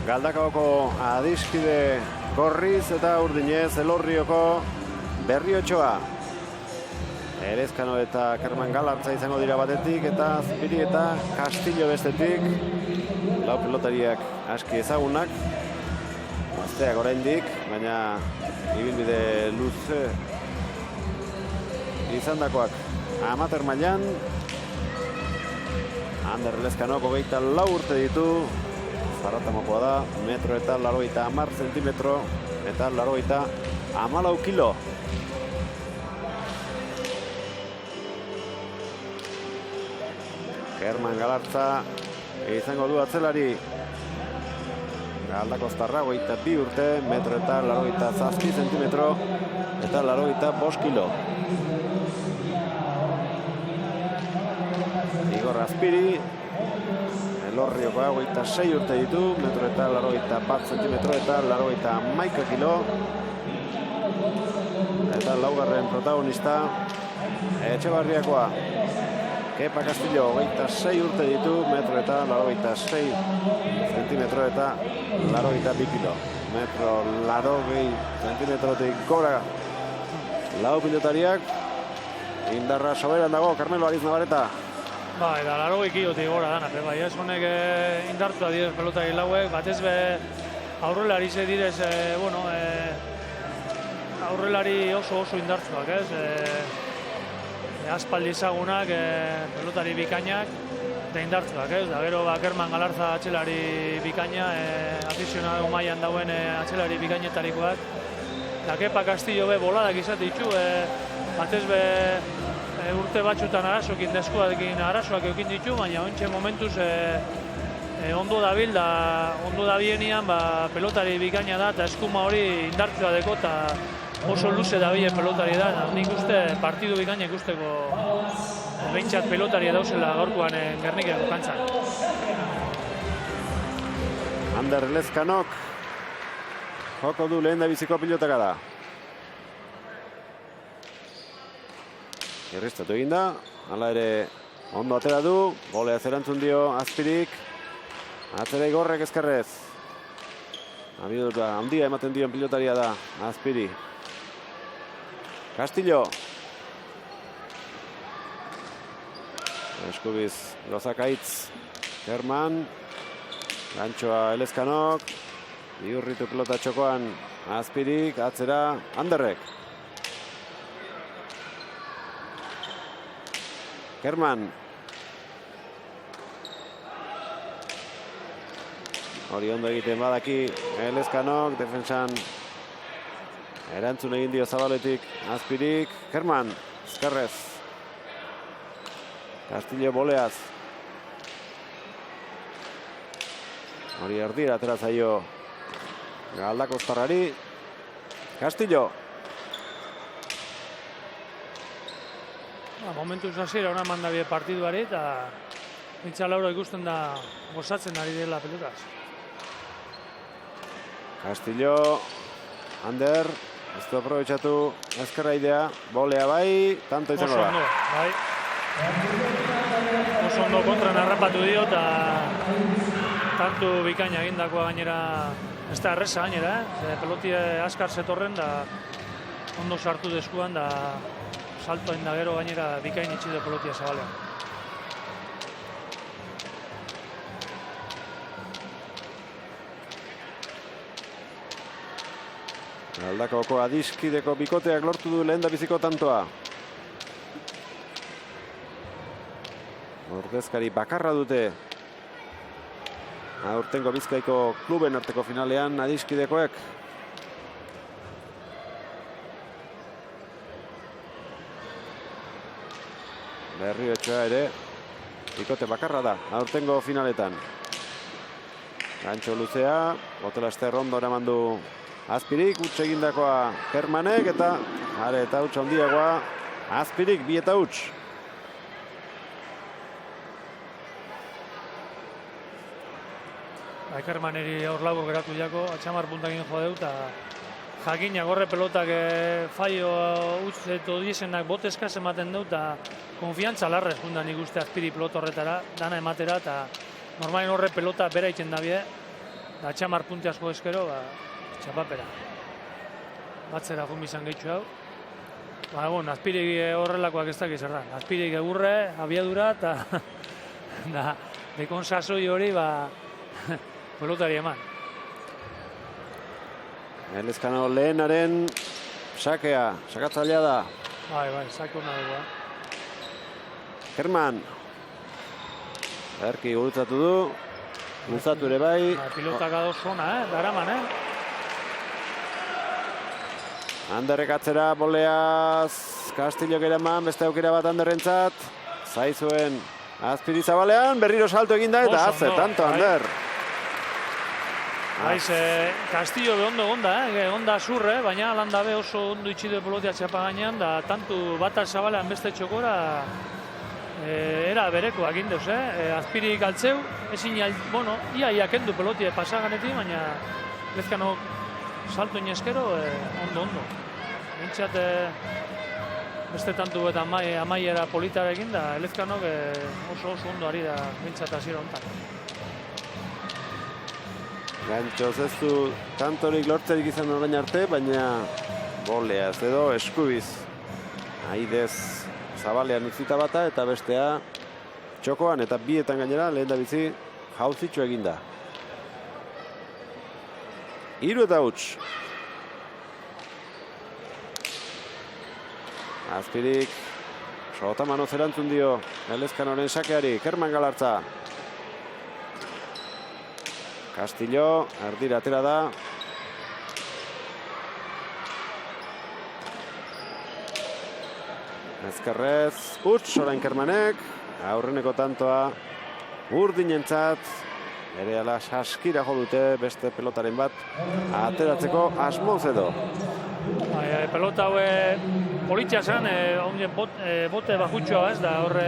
Galdakaoko adiskide Gorriz eta Urdinez Elorrioko Berriotxoa. Elezkano eta Kerman Galartza izango dira batetik eta Azpiri eta Castillo bestetik. Lau pelotariak aski ezagunak. Gazteak oraindik, baina ibilbide luze izandakoak amateur mailan. Ander Elezkanok 24 urte ditu. Zaratamokoa da, metro eta 80 zentimetro eta 84 kilo. Kerman Galartza izango du atzelari. Galdakostarra 22 urte, metro eta 87 zentimetro eta 85 kilo. Igor Azpiri, Elorriokoa 26 urte ditu, metro eta 81 zentimetro eta 81 kilo. Eta laugarren protagonista, Etxebarriakoa. Kepa Castillo 26 urte ditu, metro eta 86 zentimetro eta 82 kilo. Metro 80 zentimetrotik gora. Lau pilotariak, indarra soberan dago, Carmelo Ariz Navarreta. Ba, eta 80 kilotik gora danak, bai, ez honek indartua direz pelotari lauek, batez be aurrelari ze direz, bueno, aurrelari oso indartzuak, ez? Aspaldi ezagunak, pelotari bikainak, eta indartzuak, ez? Da gero Kerman Galartza atzelari bikaina, afizionatu mailan dauen atzelari bikainetarikoak. Da Kepa Castillo be boladak izate ditu, batez be urte batzutan arazoekin, deskuarekin arazoak eukin ditu, baina ointxe momentuz ondo dabil, da ondo dabienean pelotari bikaina da, eta eskuma hori indartzua deko, eta oso luze dabile pelotari da. Nik uste partidu bikaina ikusteko behintzat pelotari dauzela gaurkoan Gernikeko kantzan. Ander Elezkanok joko du lehen da biziko pilotaka da. Irristatu egin da, hala ere ondo atera du, golea zerantzun dio Azpirik, atzera Igorrek ezkerrez. Abidura handia ematen dion pilotaria da Azpiri. Castillo. Eskubiz Lozakaitz, Kerman, gantxoa Elezkanok, Iurritu pelota txokoan Azpirik, atzera Anderrek. Kerman. Hori ondo egiten badaki Elezkanok, defensan erantzun egin dio Zabaletik Azpirik. Kerman, ezkerrez. Castillo boleaz. Hori erdira atera zaio Galdakostarrari. Castillo. Momentuz hasiera ona eman dabie partiduari, eta Mitza Lauro ikusten da gozatzen ari dela pelotaz. Castillo, Ander, ez du aprobetxatu ezkerra idea, bolea bai, tanto izango da. Oso ondo, bai. Oso ondo kontran harrapatu dio, eta tantu bikaina egindakoa gainera, ez da erreza gainera, pelotia askar zetorren, da ondo sartu deskuan, da saltoen da gero gainera bikain itxi da pelotia zabalean. Galdakaoko adiskideko bikoteak lortu du lehen da biziko tantoa. Ordezkari bakarra dute aurtengo Bizkaiko kluben arteko finalean adiskidekoek. Berriotxoa ere bikote bakarra da aurtengo finaletan. Gantxo luzea, Botelaste rondo eraman du Azpirik, huts egindakoa Kermanek, eta are eta huts handiagoa Azpirik, 2 eta huts. Kermaneri aur labur geratu jako, atxamar puntakin joa dut, eta jakina gorre pelotak faio utz eto diesenak botezka ematen dut, eta konfiantza larrez jundan ikuste Azpiri pelota horretara, dana ematera, eta normalen horre pelota bera iten dabie, Da txamar punti asko eskero, txapapera. Batzera jun bizan gehitxu hau. Bueno, Azpirik horrelakoak ez dakiz erran. Azpirik egurre, abiadura, eta da, dekon sasoi hori, pelotari eman. Elezkano lehenaren sakea, sakatzailea da. Bai, sake hona dugu. Kerman. Erki gurutzatu du. Luzatu ere bai. Pilotak ados zona, daraman, Anderrek atzera boleaz. Kastillok eraman, beste aukera bat Anderrentzat. Zaizuen Azpiri zabalean, berriro salto eginda eta haze, tanto Ander. Baiz, Castillo be ondo gonda, onda zurre, baina landabe oso ondo itxidu pelotia txapa gainean, da tantu bata zabalean beste txokora era bereko agindeuz, Azpirik altzeu, ezin, bueno, ia kendu pelotia pasaganetik, baina Lezkano salto inezkero, ondo. Bintzat, beste tantu eta amaiera politarekin, da Lezkanok oso ondo ari da bintzat hasiera honetan. Gantxoz ez du tantorik lortzerik izan orain arte, baina boleaz edo eskubiz. Aidez zabalean utzita bata eta bestea txokoan eta bietan gainera lehen da bizi jauzitxo eginda. 3 eta huts. Azpirik sotamanoz erantzun dio Elezkanoren sakeari, Kerman Galartza. Castillo, erdira atera da. Ezkerrez, huts orain Kermanek. Aurreneko tantoa urdinentzat. Berehala saskira jo dute beste pelotaren bat ateratzeko asmoz edo. Pelota haue politxea zen, bote bajutxoa ez, da horre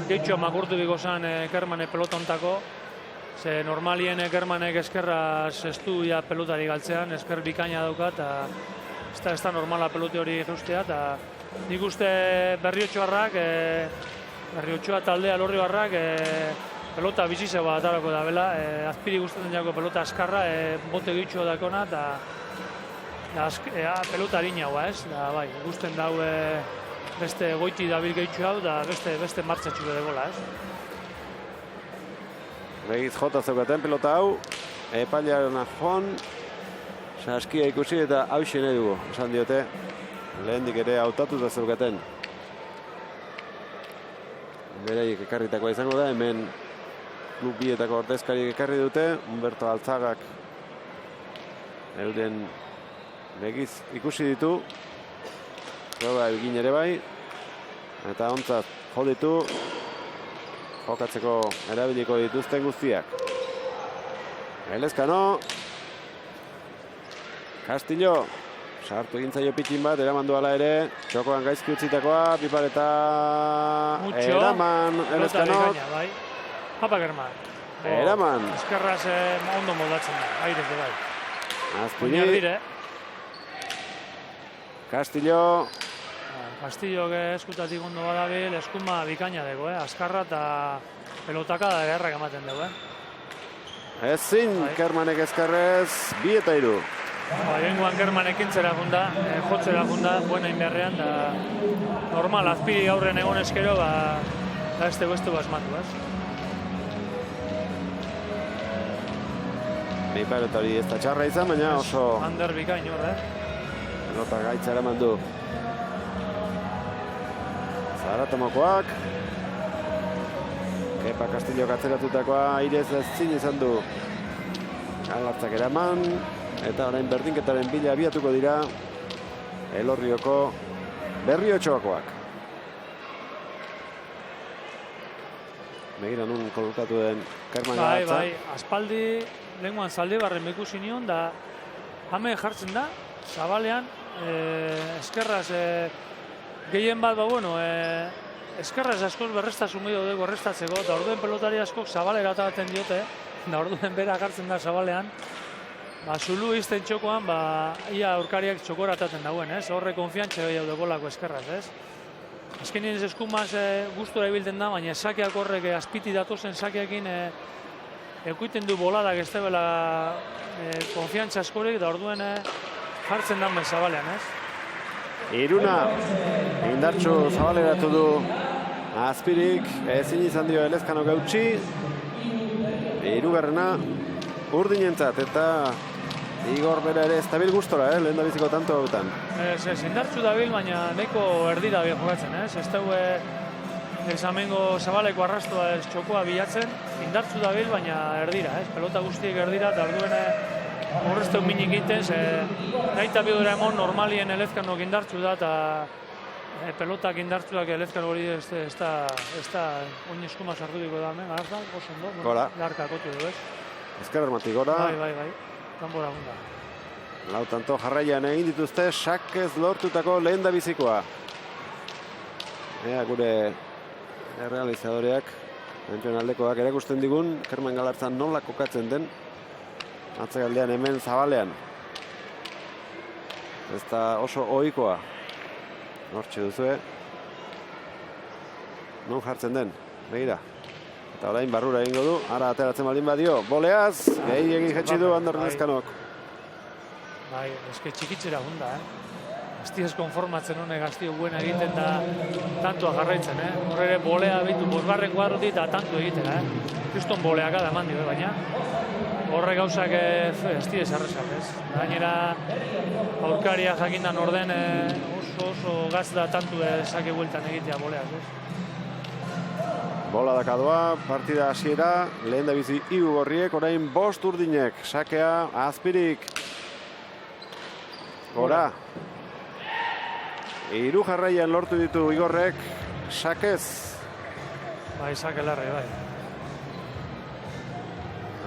gehitxoa makurtu biko zen Kermane pelota ontako. Ze normalien Kermanek eskerraz ez du pelotari galtzean, esker bikaina dauka, eta ez da normala pelote hori eustea, eta nik uste Berriotxoarrak, Berriotxoa taldea Lorribarrak, pelota bizizea bat atarako da bela, Azpiri gustatzen jako pelota askarra, bote gehitxoa dakona, eta pelota harina hau, ez? Da, bai, gusten dau beste goiti dabil gehitxo hau, da beste martxatxuke degola, ez? Begiz jota zeukaten pelota hau, epailearen joan, saskia ikusi eta hauxe nahi dugu, esan diote, lehendik ere hautatuta zeukaten. Beraiek ekarritakoa izango da, hemen klub bietako ordezkariek ekarri dute, Humberto Altzagak euren begiz ikusi ditu, proba egin ere bai, eta ontzat jo ditu, jokatzeko erabiliko dituzten guztiak. Elezkano, Castillo, sartu egin zaio pitxin bat, eraman duala ere, txokoan gaizki utzitakoa, Pipareta eraman, Elezkano. Papa Kerman. Eraman. Eskerraz ondo moldatzen da, airez de bai. Azpiri. Castillo. Castillo eskutatik ondo badabil, eskuma bikaina dugu, askarra eta pelotaka da gerrak ematen dugu. Ezin, Kermanek eskarrez, 2 eta 3. Bengoan Kermanek intzera junda, jotzera junda, buena inberrean, da normal, Azpiri gaurren egon eskero, da ez dugu basmatu, ez? Pipareta hori ez da txarra izan, baina oso... Ander bikain hor, Pelota gaitza eraman du. Zaratomokoak. Kepa Castillo atzeratutakoa airez ezin izan du. Galartzak eraman. Eta orain berdinketaren bila abiatuko dira Elorrioko Berriotxoakoak. Begira nun kolokatu den Kerman Galartza. Bai, aspaldi lenguan Zaldibarren ikusi nion, da hemen jartzen da, zabalean, eskerraz gehien bat, bueno, eskerraz askoz berrestasun gehiago dugu errestatzeko, eta orduen pelotari askok zabalera atabaten diote, da orduen bera jartzen da zabalean, Zulu izten txokoan, ia aurkariak txokora ataten dauen, ez? Horre konfiantza gehiago dugolako eskerraz, ez? Azkenien ez eskumaz gustora ibilten da, baina sakeak horrek azpiti datozen sakeekin ekuiten du boladak ez dela konfiantza askorik, da orduen jartzen dan Zabalean, ez? Iruna indartsu zabaleratu du Azpirik, ezin izan dio Elezkano gautxi. Hirugarrena urdinentzat eta Igor bera ere ez dabil gustora, lehen da biziko tanto hautan. Ez, indartsu dabil, baina neko erdi dabil jokatzen, ez? Ez dugu examengo Zabaleko arrastua ez txokoa bilatzen, indartsu dabil, baina erdira, ez? Pelota guztiek erdira, eta orduen horrezteuk minik egiten, gaita bidura emon normalien Elezkanok indartsu da, eta pelotak indartsuak Elezkano hori ez da oin eskuma sartu diko da hemen, garazda, oso ondo. Gora. Larka kotu edo, ez? Ezker armatik gora. Bai. Kanbora gunda. Lau tanto jarraian egin dituzte, sakez lortutako lehen da bizikoa. Gure realizadoreak, entuen aldekoak erakusten digun, Kerman Galartzan nola kokatzen den, atzegaldean hemen Zabalean. Ez da oso ohikoa. Hortxe duzue. Non jartzen den, begira. Eta orain barrura egingo du, ara ateratzen baldin badio. Boleaz, gehiegi jetxi du Ander Elezkanok. Bai, eske txikitzera hunda, ez konformatzen honek gaztio buena egiten da tantua jarraitzen, Horre bolea bitu, bosgarren kuadrotik eta tantu egiten, Juston boleaka da eman dio, baina horre gauzak ez dira zarrezak, ez? Gainera, aurkaria jakindan orden oso gazda tantu sake bueltan egitea boleak, ez? Bola dakadoa, partida hasiera, lehen da bizi hiru gorriek, orain 5 urdinek, sakea Azpirik. Gora. Hiru jarraian lortu ditu Igorrek, sakez. Bai, sake larre, bai.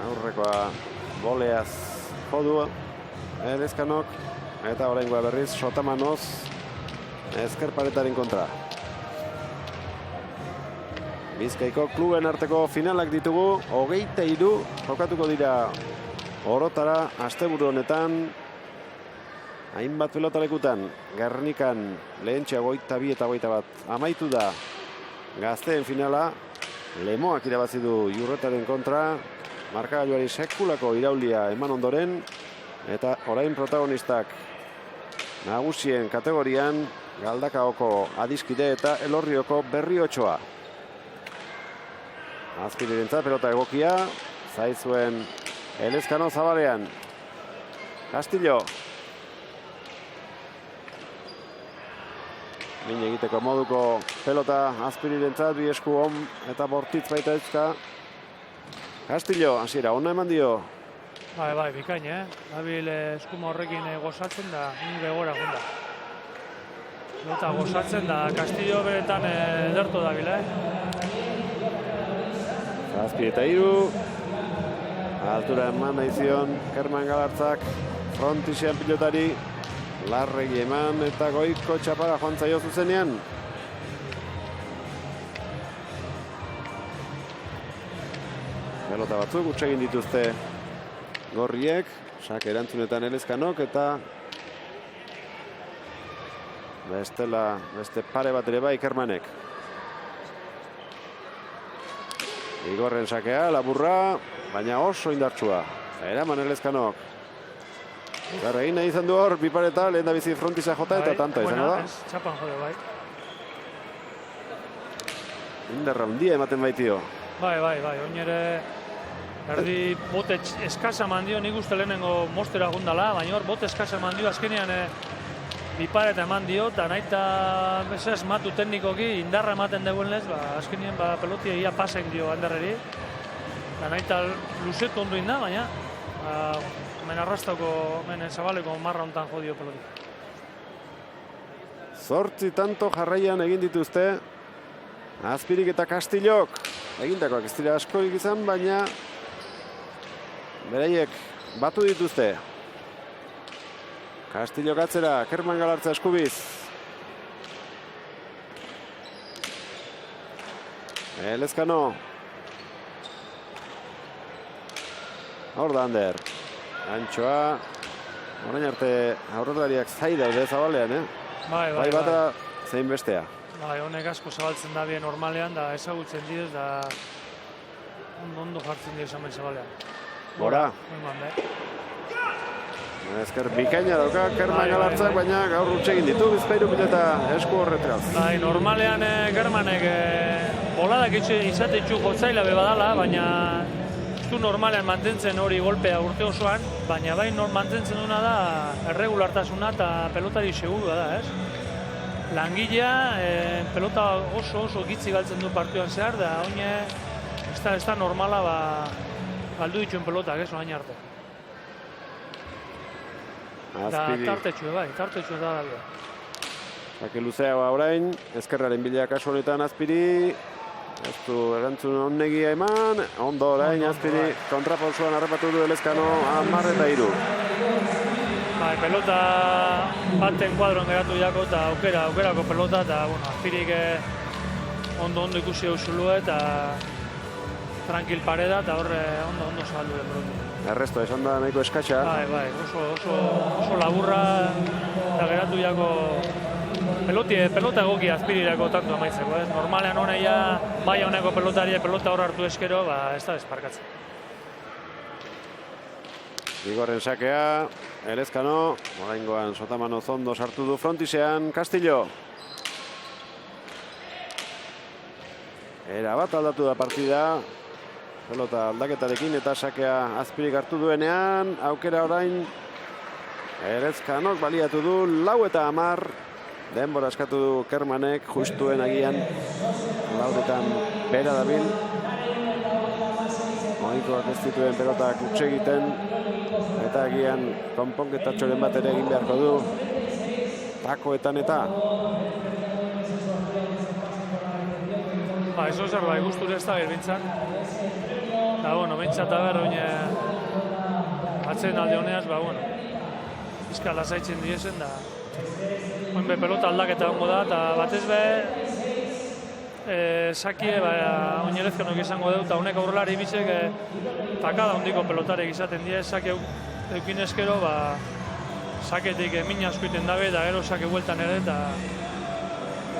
Aurrekoa boleaz jodu Elezkanok, eta oraingoa berriz Sotamanoz ezker paretaren kontra. Bizkaiko kluben arteko finalak ditugu, 23 jokatuko dira orotara asteburu honetan. Hainbat pelotalekutan, Gernikan lehentxea 22 eta 21 amaitu da gazteen finala. Lemoak irabazi du Jurretaren kontra, markagailuari sekulako iraulia eman ondoren, eta orain protagonistak nagusien kategorian Galdakaoko Adiskide eta Elorrioko Berriotxoa. Azpirirentzat pelota egokia, zaizuen Elezkano Zabalean. Castillo. Min egiteko moduko pelota Azpirirentzat, bi esku on eta bortitz baita ezka. Castillo, hasiera, ona eman dio. Bai, bikain, Nabil eskuma horrekin gozatzen da, nire gora gunda. Pelota gozatzen da, Castillo beretan ederto dabil, Zazpi eta 3. Altura eman daizion Kerman Galartzak frontisean pilotari. Larregi eman eta goiko txapara joan zaio zuzenean. Pelota batzuk utsegin dituzte gorriek. Sake erantzunetan Elezkanok eta beste pare bat ere bai Kermanek. Igorren sakea, laburra, baina oso indartsua. Eraman Elezkanok. Gara, egin nahi izan du hor, bipareta, lehen da bizi frontiza jota eta tanta izango da. Txapan jode, bai. Indarra hundia ematen baitio. Bai, oin ere erdi bote eskasa mandio, nik uste lehenengo mostera gundala, baina hor bote eskasa mandio, azkenean bipareta eman dio, eta nahi eta bezaz matu teknikoki indarra ematen deguen lez, azkenean pelotia ia pasek dio handerreri, eta nahi eta luzetu ondo inda, baina hemen arrastako, hemen Zabaleko marra hontan jodio pelotik. 8 tanto jarraian egin dituzte Azpirik eta Castillok. Egindakoak ez dira askorik izan, baina beraiek batu dituzte. Castillok atzera, Kerman Galartza eskubiz. Elezkano. Hor da Ander. Antxoa. Orain arte aurrelariak zai daude Zabalean, Bai bata zein bestea. Bai, honek asko zabaltzen da bien normalean, da ezagutzen didez, da ondo jartzen dira esan zabalean. Gora. Ezker bikaina dauka Kerman Galartzak, baina gaur egin ditu Bizpahiru pilota esku horretaz. Bai, normalean Kermanek boladak izatetxu jotzaila badala, baina ez du normalean mantentzen hori golpea urte osoan, baina bai mantentzen duna da erregulartasuna eta pelotari segurua da, ez? Langilea, pelota oso gitzi galtzen du partioan zehar, da oine ez da normala galdu dituen pelotak, ez, oain arte. Da tartetxue da dalde. Zake luzea orain, ezkerraren bila kasu honetan Azpiri. Ez du erantzun onnegia eman, ondo orain Azpiri kontrapausuan harrapatu du Elezkano 10-3. Bai, pelota baten kuadroan geratu jako eta aukerako pelota eta Azpirik ondo ikusi eusulu eta tranquil pareda eta horre ondo zabaldu den pelota. Erresto esan da nahiko eskatxa. Bai, oso laburra eta geratu jako pelota egokia Azpirirako tanto amaitzeko, ez? Normalean honeia, bai honeko pelotari pelota hor hartu eskero, ez da desparkatzen. Igorren sakea, Elezkano, oraingoan Sotamano Zondo sartu du frontisean, Castillo. Era bat aldatu da partida. Pelota aldaketarekin eta sakea Azpirik hartu duenean, aukera orain Elezkanok baliatu du 4-10. Denbora eskatu du Kermanek, justuen agian 4etan bera dabil. Oikoak ez dituen pelotak utxe egiten eta agian konponketatxoren bat ere egin beharko du takoetan eta. Eso zerbait gusture ez da bintzat. Eta, bintzat agar, atzen alde honeaz, izka lasaitzen diezen, da oin be pelota aldaketa hongo da, eta batez be sakie, oin Elezkanok izango dut, eta honek aurrelari bizek takada hondiko pelotarek izaten die, sake eukin eskero, saketik min asko iten dabe, eta gero sake bueltan ere, eta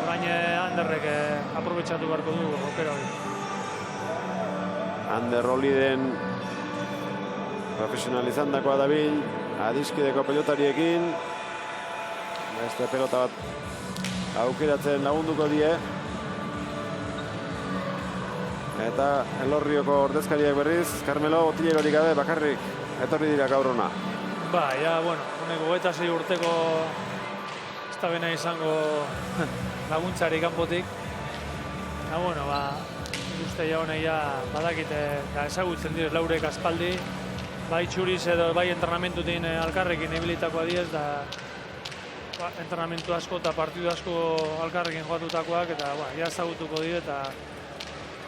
orain Anderrek aprobetxatu beharko du aukera hori. Ander Oliden profesionalizandakoa dabil, adiskideko pelotariekin. Beste pelota bat aukeratzen lagunduko die. Eta Elorrioko ordezkariak berriz, Carmelo botilerorik gabe bakarrik etorri dira gaur hona. Honeko 26 urteko ez da bena izango laguntzari kanpotik. Uste ja honeia badakite ezagutzen direz laurek aspaldi. Bai txuriz edo bai entrenamentutin alkarrekin ibilitakoa diez, da entrenamentu asko eta partidu asko alkarrekin joatutakoak, eta ja ezagutuko dire, eta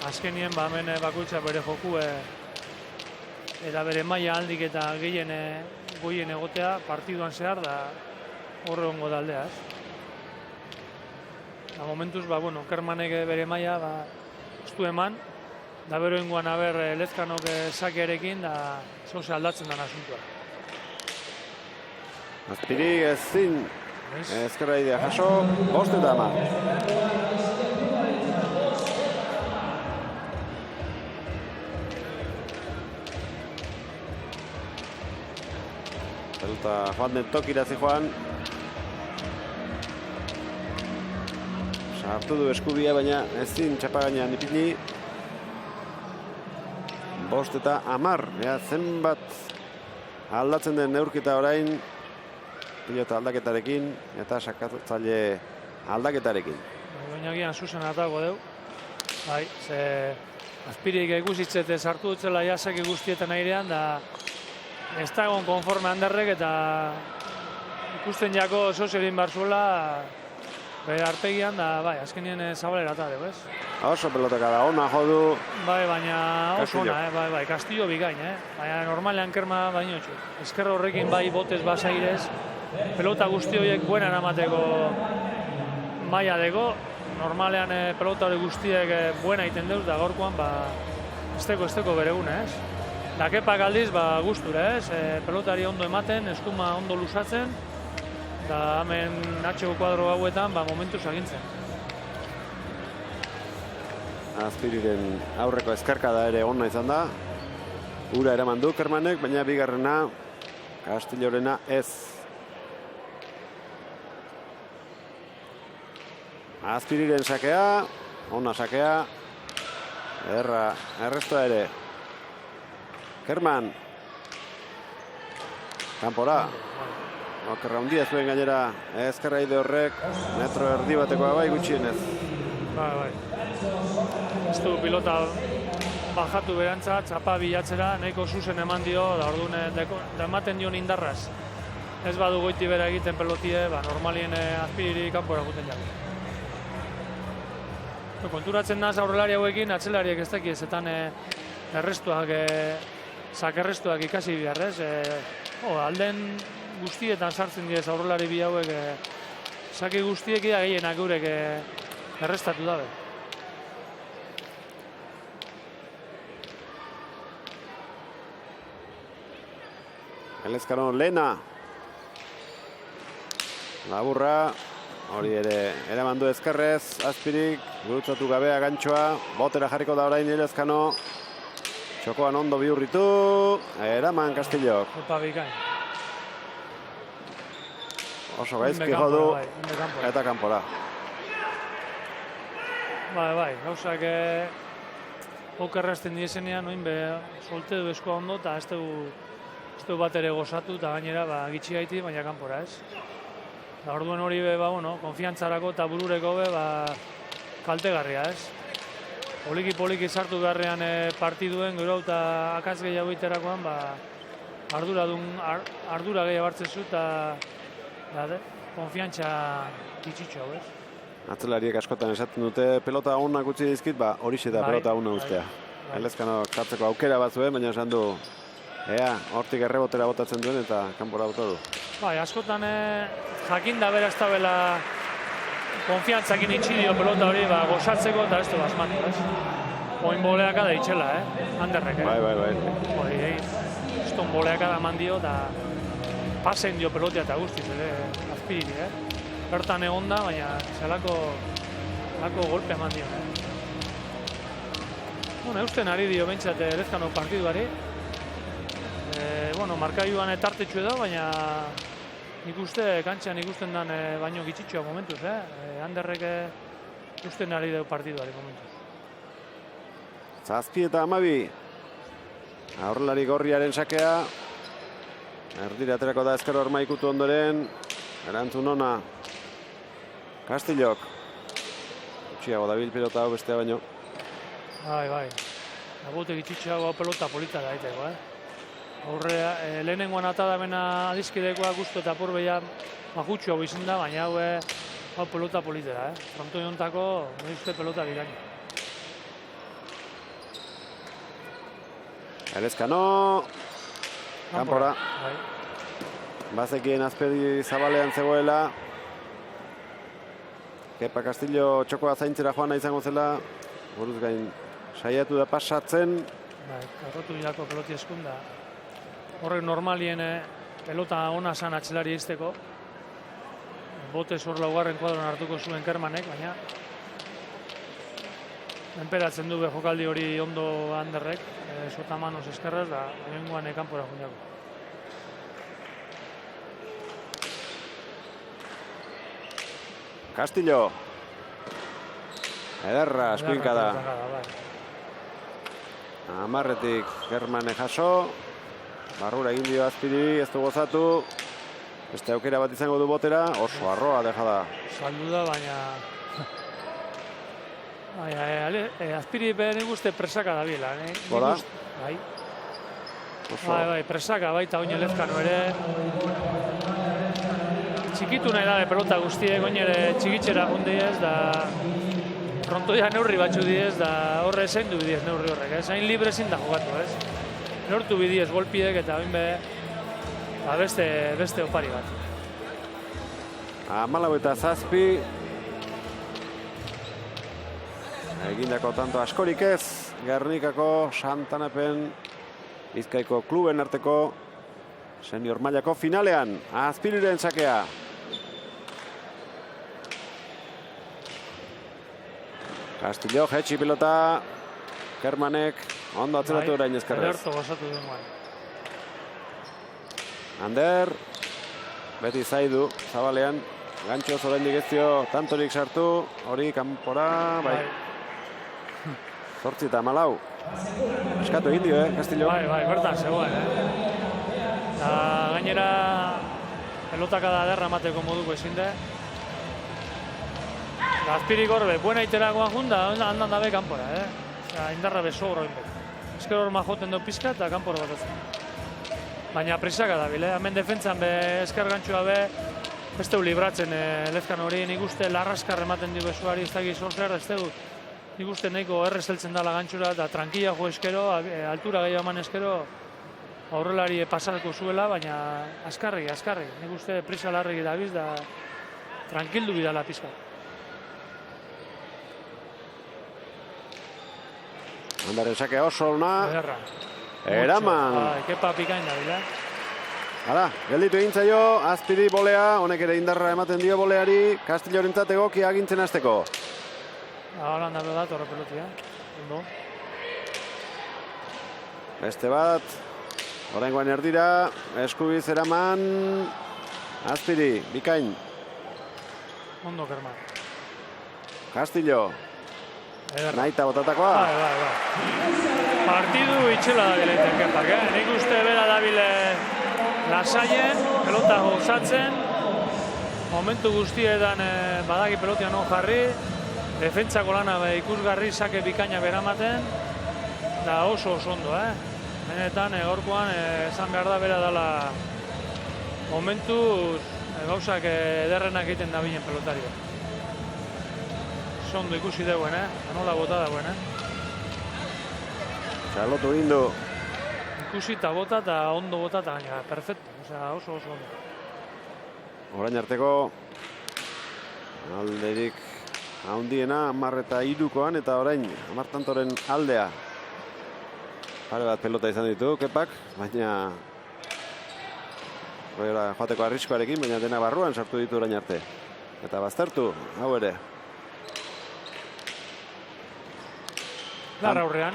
azkenien hemen bakoitza bere joku eta bere maila aldik eta gehien goien egotea partiduan zehar, da horre hongo daldea, ez? Momentuz, Kermanek bere maila ez du eman, da bero ingoan Elezkanok sakearekin, da zoze aldatzen den asuntua. Azpiri ezin ezkerra idea jaso, 5-10. Pelota joan den tokirazi joan. Sartu du eskubia, baina ezin txapagainan ipini. 5-10, zenbat aldatzen den neurketa orain pilota aldaketarekin eta sakatzaile aldaketarekin. Baina gian zuzen atago deu. Azpirik ikusitzete sartu dutzela jasek guztietan airean, da ez da egon konforme Anderrek, eta ikusten jako soziorin barzuela bere arpegian, da azkenien zabalera eta dugu, ez? Oso pelotaka da, ona jodu. Baina oso ona, Castillo bikain, baina normalean Kerma baino txu. Ezker horrekin botez basairez, pelota guzti horiek buenan amateko maila dego. Normalean pelota hori guztiek buena iten deuz, da gaurkoan esteko bere gune, ez? Da kepak aldiz gusture, ez? Pelotari ondo ematen, eskuma ondo lusatzen, da hemen atxeko kuadro hauetan momentuz agintzen. Azpiriren aurreko ezkarkada ere ona izan da. Ura eraman du Kermanek, baina bigarrena Castillorena ez. Azpiriren sakea, ona sakea. Errestoa ere. Kerman. Kanpora. Okerra hundia zuen gainera ezkerraide horrek. Metro erdi batekoa bai gutxienez. Bai. Ez du pilota bajatu berantza, txapa bilatzera, nahiko zuzen eman dio, da orduan ematen dion indarraz. Ez badu goiti bera egiten pelotie, normalien Azpiriri kanpora guten jabe. Konturatzen naz aurrelari hauekin, atzelariek ez dakiz, zetan errestuak, sakerrestuak ikasi biharrez. Alden guztietan sartzen diez aurrelari bi hauek, saki guztiek gehienak eurek errestatu dabe. Elezkano lehena. Laburra. Hori ere eraman du ezkerrez. Azpirik gurutzatu gabea gantxoa. Botera jarriko da orain Elezkano. Txokoan ondo bihurritu. Eraman Castillok. Opa bikain. Oso gaizki jodu. Eta kanpora. Bai, gauzak okerrazten diezenean, oin solte du eskoa ondo, eta ez du bat ere gozatu, eta gainera gitxi gaiti, baina kanpora ez. Orduan hori konfiantzarako eta burureko kaltegarria ez. Poliki sartu beharrean partiduen, gero eta akaz gehiago iterakoan, ardura gehiago hartzezu eta konfiantza gitxitxo, ez. Atzelariek askotan esaten dute, pelota onak utzi dizkit, horixe da pelota ona ustea. Elezkano kartzeko aukera bat zuen, baina esan du, hortik errebotera botatzen duen eta kanpora bota du. Askotan jakinda beraz tabela konfiantzakin itxi dio pelota hori gozatzeko eta ez du basmatu, ez? Oin boleaka da itxela, Anderrek, Bai. Eston boleaka da eman dio eta pasen dio pelotia eta guztiz, Azpiriri, Bertan egon da, baina zelako golpe eman dio. Eusten ari dio bentsat Elezkano partiduari. Markaiuan tartetxu edo, baina nik uste, kantxean ikusten den baino gitxitxoa momentuz. Anderrek usten ari dio partiduari momentuz. Zazpi eta 12. Aurrelari gorriaren sakea. Erdira aterako da ezker horma ikutu ondoren. Erantzun ona. Castillok. Utxiago dabil pelota hau bestea baino. Bai. Agote gitxitxeago pelota polita da daiteko, Horrea, lehenengoan ata da bena adizkidekoa guztu eta apur beha gutxu hau izan da, baina hau pelota politera, Fronto iontako, uste pelota biraino. Elezkano. Kanpora. Bazekien Azpiri zabalean zegoela. Kepa Castillo txokoa zaintzera joan izango zela. Buruz gain saiatu da pasatzen. Karrotu jako peloti eskunda. Horrek normalien pelota ona zan atzelari izteko. Bote zor laugarren kuadron hartuko zuen Kermanek, baina enperatzen du jokaldi hori ondo Anderrek. Sota manos eskerraz da, lehenguan kanpora jundiako. Castillo. Ederra, eskuinka da. Amarretik Kermane jaso. Barrura egin dio Azpiri, ez du gozatu. Beste aukera bat izango du botera, oso arroa deja da. Saldu da, baina... Azpiri behar ikuste presaka da bila. Bola? Bai, presaka baita oin Elezkano ere. Txikitu nahi da pelota guztiek, oin ere txikitxera jundiez, da... Frontoia neurri batzu diez, da horre zein du bidiez neurri horrek, Hain libre zin da jokatu, Neurtu bidiez golpiek eta oin beste opari bat. 14:7. Egindako tanto askorik ez, Gernikako Santanapen Bizkaiko kluben arteko senior mailako finalean. Azpiriren sakea. Castillo, jetxi pilota. Kermanek ondo atzeratu orain ezkerrez. Ederto gozatu dengoan. Ander, beti zaidu, zabalean. Gantxoz oraindik ez dio tantorik sartu. Hori kanpora, bai. 8-14. Eskatu egin dio, Castillo. Bai, bertan zegoen, Eta gainera pelotakada derra emateko moduko ezin de. Azpirik horbe, buena iteragoan junda, andan dabe kanpora, Osea, indarra bezogro inbet. Ezker hor majoten du pizka eta kanpora bat ez. Baina prisaka dabil, Hemen defentzan be ezker gantxua be, beste libratzen Lezkan hori, nik uste larraskar ematen dio bezuari, ez dakiz zer, ez dugu. Nik uste nahiko errezeltzen dala gantxura eta tranquila jo eskero, altura gehiago eman eskero, aurrelari pasarko zuela, baina askarri. Nik uste prisa larregi dabiz da tranquildu bidala pizka. Andaren sake oso ona. Ederra. Eraman. Kepa pikain da, bila. Hala, gelditu egin zaio, Azpiri bolea, honek ere indarra ematen dio boleari, Castillorentzat egokia agintzen hasteko. Holan da bedat, horre pelotia. Ondo. Beste bat, oraingoan erdira, eskubiz eraman, Azpiri, bikain. Ondo, Kerman. Castillo. Naita botatakoa. Bai. Partidu itxela da bileiten Kepak, Nik uste bera dabile lasaien, pelota gozatzen, momentu guztietan badaki pelotia non jarri, defentsako lana ikusgarri sake bikaina beramaten, da oso ondo, Benetan, gorkoan, esan behar da bera dela momentuz gauzak ederrenak egiten da binen pelotario. Ondo ikusi dauen, Nola bota dauen, Txalotu gindu. Ikusi eta bota eta ondo bota eta gaina, perfecto. Osea, oso ondo. Orain arteko alderik handiena 10-3koan eta orain 10 tantoren aldea. Pare bat pelota izan ditu, Kepak, baina joateko arriskoarekin, baina dena barruan sartu ditu orain arte. Eta baztertu, hau ere. Lar aurrean,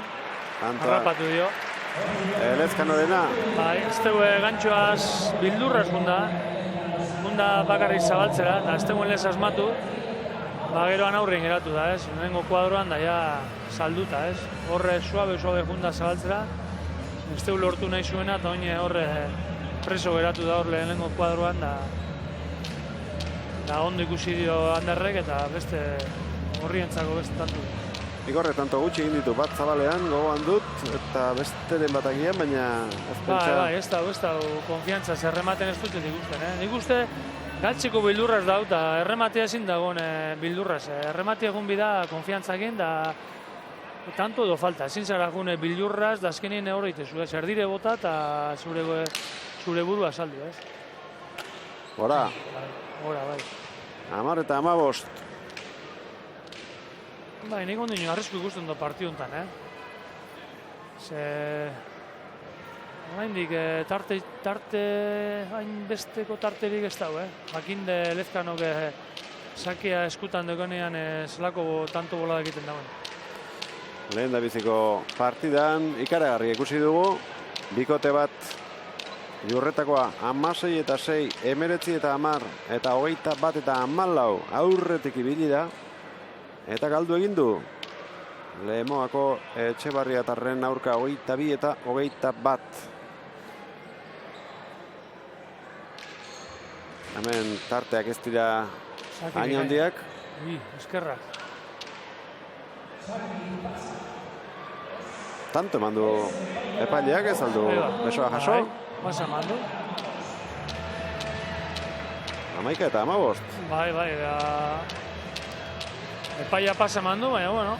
harrapatu dio. Lezkanorena. Bai, ez dugu gantxoaz bildurraz gunda bakarrik zabaltzera, eta ez dugu lez asmatu, geroan aurrien geratu da, Lehenengo kuadroan da ja salduta, Horre suabe gunda zabaltzera, ez dugu lortu nahi zuena, eta horre preso geratu da hor lehenengo kuadroan, da ondo ikusi dio Anderrek, eta beste horrientzako beste tantu. Igorre tanto gutxi egin ditu, bat zabalean, gogoan dut, eta besteren bat agian, baina ez pentsa... Bai, ez da, konfiantza, errematen ez dut ikusten, Nik uste, galtzeko bildurraz dau, eta errematea ezin dagoen bildurraz. Errematea egun bida konfiantzakin, da tanto edo falta, ezin zara gune bildurraz, da azkenien horreitezu, erdire bota, eta zure burua saldu, Hora. Hora, bai. 10 eta 15. Bai, nik ondino arrisku ikusten du partidu honetan, oraindik tarte hainbesteko tarterik ez dago, Jakinde Lezkanok sakea eskutan dugunean zelako tanto bolada egiten dagoen. Lehen da biziko partidan ikaragarri ikusi dugu, bikote bat Jurretakoa 16 eta 6, 19 eta 10, eta 21 eta 14 aurretik ibili da. Eta galdu egin du. Lemoako Etxebarriatarren aurka 22 eta 21. Hemen tarteak ez dira hain handiak. Eskerrak. Tanto eman du epaileak, ez aldu besoa jaso. Basa eman du. 11 eta 15. Bai, epaia pasa eman du, baina, bueno,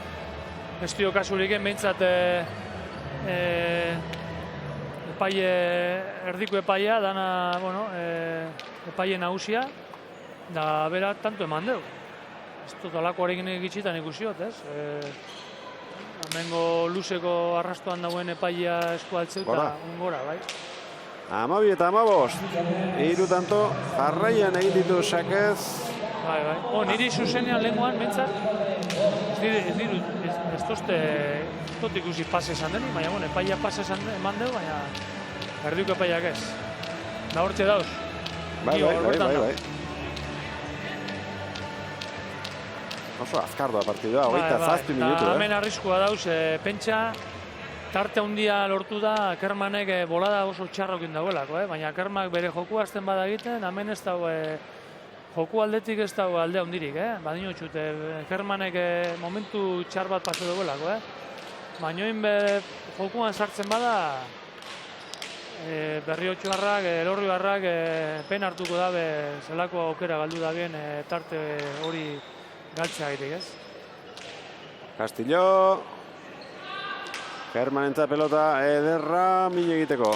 ez dio kasuriken behintzat erdiko epaia, dana, bueno, epaie nagusia, da bera tanto eman dugu. Ez dut alako arekin egitxitan ikusiot, Hemengo luzeko arrastoan dauen epaia eskualtzeu eta ungora, bai. 12 eta 15. Hiru tanto jarraian egin ditu Sakez Bai. Niri zuzenean lehenkoan, mentzat, ez dut ikusi pase esan deni, baina, epaia pase eman deu, baina erdiuk epaiak ez. Da hortxe dauz. Bai. Oso azkardoa partidua, 27 minutu. Hemen arriskua dauz, pentsa, tarte handia lortu da, Kermanek bolada oso txarrokin dagoelako, baina Kermak bere joku azten bada egiten, hemen ez dago, joku aldetik ez dago alde handirik, badino txute, Kermanek momentu txar bat paso dagoelako, baina jokuan sartzen bada, Berriotxuarrak, Elorrioarrak pen hartuko dabe zelako aukera galdu dabien tarte hori galtzea egitek, ez? Castillo. Kermanentza pelota ederra min egiteko.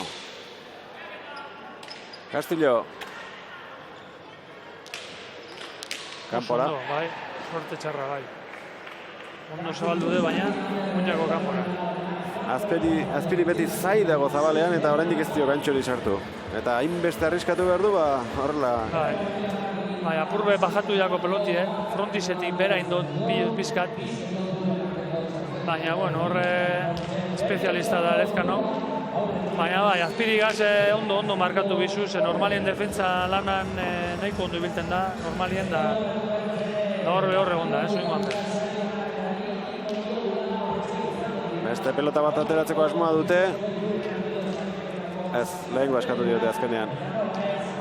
Castillo. Kanpora. Bai, suerte txarra, bai. Ondo zabaldu de, baina, muñako kanpora. Azpiri beti zai dago zabalean eta oraindik ez dio gantxori sartu. Eta hainbeste arriskatu behar du, horrela. Bai, apurbe bajatu jako peloti, frontisetik bera indot pizkat. Baina, horre espezialista da Lezkano. Baina, bai, Azpiri gaz ondo markatu bizu, ze normalien defentsa lanan nahiko ondo ibiltzen da, normalien da horre gonda, zoingoan behar. Beste pelota bat ateratzeko asmoa dute. Ez, lehengoa eskatu diote azkenean.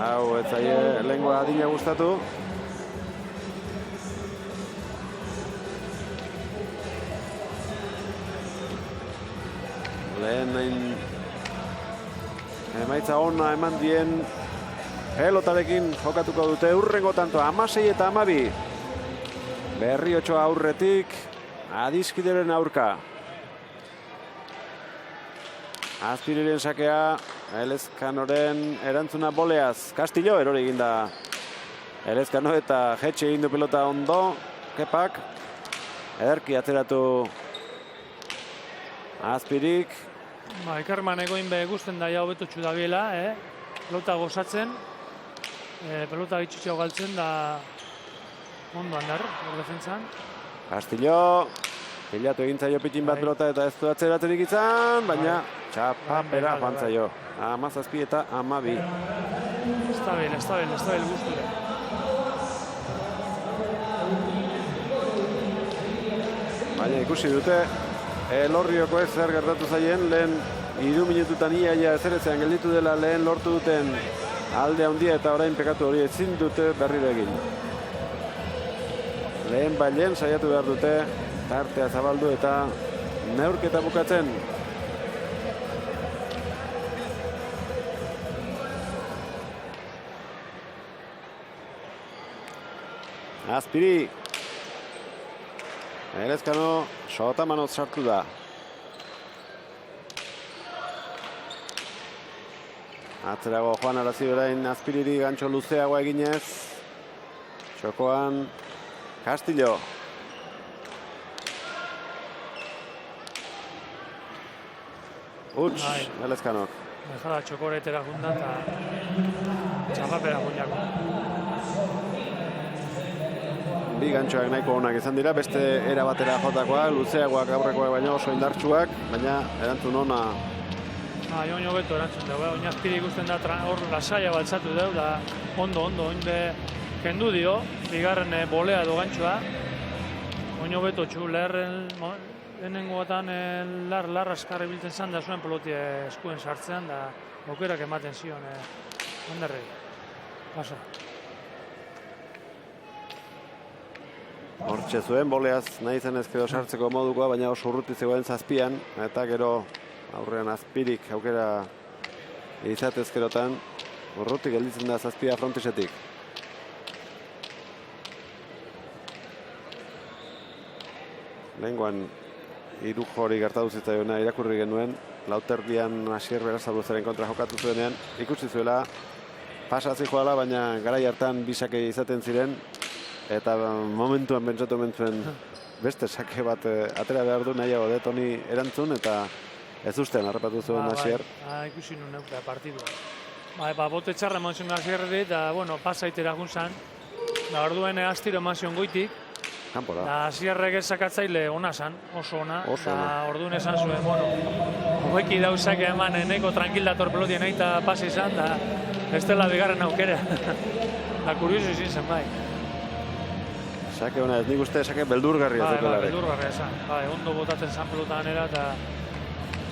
Hau, ez zaie lehengoa adina gustatu. Lehen emaitza ona eman dien pelotarekin jokatuko dute hurrengo tantoa, 16 eta 12. Berriotxoa aurretik, adiskideren aurka. Azpiriren sakea, Elezkanoren erantzuna boleaz. Castillo erori eginda Elezkano eta jetxe egin du pelota ondo. Kepak, ederki atzeratu Azpirik. Kerman egoin gusten da jau betotxu da biela, pelota gozatzen, pelota gitxutxeo galtzen da ondo handar, hor defentzan. Castillo, pilatu egin zaio pitin bat pelota eta ez du atzeratzerik izan, baina txapapera joan zaio. 17 eta 12. Estabil guzture. Baina ikusi dute, Elorrioko ez zer gertatu zaien, lehen 3 minututan iaia ezeretzean gelditu dela lehen lortu duten alde handia eta orain pekatu hori ezin dute berriro egin. Lehen bailen saiatu behar dute, tartea zabaldu eta neurketa bukatzen. Azpiri. Elezkano Sotamanoz sartu da. Atzerago joan arazi orain Azpiriri gantxo luzeagoa eginez. Txokoan Castillo. Uts, Elezkanok. Dejala txokoretera junda eta txapapera junako. Bi gantxoak nahiko onak izan dira, beste era batera jotakoak, luzeagoak aurrekoak baina oso indartsuak, baina erantzun ona. Oino beto erantzun dugu, oina Azpiri ikusten da hor lasaia baltzatu dugu, da ondo, oinde kendu dio, bigarren bolea edo gantxoa. Oino beto txu, lehenengo batan lar askarri biltzen zan da zuen peloti eskuen sartzean, da aukerak ematen zion handerrei. Pasa. Hortxe zuen, boleaz nahi zen ezkedo sartzeko modukoa, baina oso urruti zegoen zazpian, eta gero aurrean Azpirik aukera izatezkerotan, urruti gelditzen da zazpia frontisetik. Lehengoan hiru hori gertatu zitzaiona irakurri genuen, lauterdian Asier Berazaluzaren kontra jokatu zuenean, ikusi zuela, pasatzi joala, baina garai hartan bisake izaten ziren, eta momentuan bentsatu mentzuen beste sake bat atera behar du nahiago dut honi erantzun, eta ez ustean harrapatu zuen Asier. Ikusi nuen neukta partidua. Bote txarra eman zuen Asierri, eta pasaitera guntzan. Da orduen astiro eman zion goitik. Kanpora. Da Asierrek sakatzaile ona zan, oso ona. Oso Da ona. orduen esan zuen, bueno, hobeki dauzak eman nahiko tranquil dator pelotien nahi eta pasi izan, da ez dela bigarren aukera. Da kurioso izin zen bai. Sake ona ez, nik uste sake beldurgarria Bai, zekelarek. beldurgarria esan. Bai, ondo botatzen zan pelota ganera, eta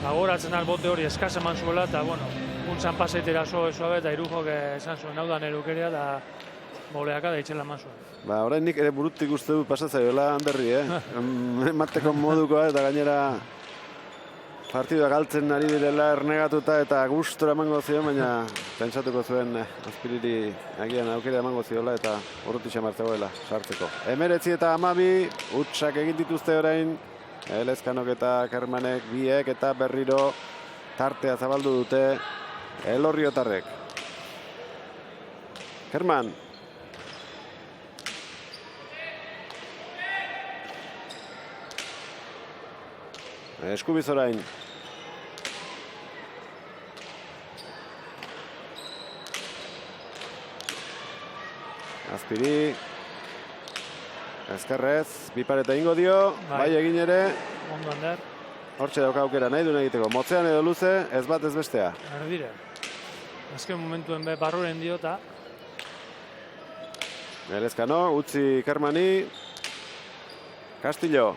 gogoratzen al bote hori eskaz eman zuela, eta bueno, untzan paseitera sobe, eta irujok esan zuen hau da nire ukeria, da boleaka da itxela eman zuen. Ba, orain nik ere burutik uste du pasatzaioela Anderri, Emateko modukoa eta gainera partidua galtzen ari direla ernegatuta eta gustora emango zion, baina pentsatuko zuen Azpiriri agian aukera emango ziola eta urrutitxe martzegoela sartzeko. 19-12 hutsak egin dituzte orain, Elezkanok eta Kermanek biek eta berriro tartea zabaldu dute Elorriotarrek. Kerman. Eskubiz orain. Azpiri. Ezkerrez, bipareta ingo dio, bai egin ere. Ondo Ander. Hortxe dauka aukera nahi duen egiteko. Motzean edo luze, ez bat ez bestea. Erdire. Azken momentuen barruren dio eta. Elezkano, utzi Kermani. Castillo.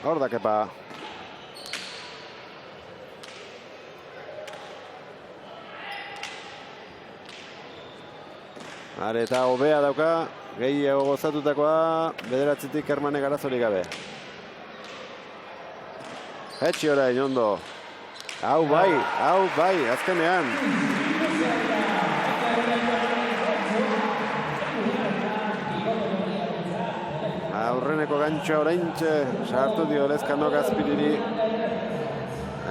Hor da kepa. Areta hobea dauka, gehiago gozatutakoa, bederatzitik Kermanek arazorik gabe. Etxi orain, ondo. Hau bai, azkenean. Aurreneko gantxoa oraintxe sartu dio Elezkanok Azpiriri.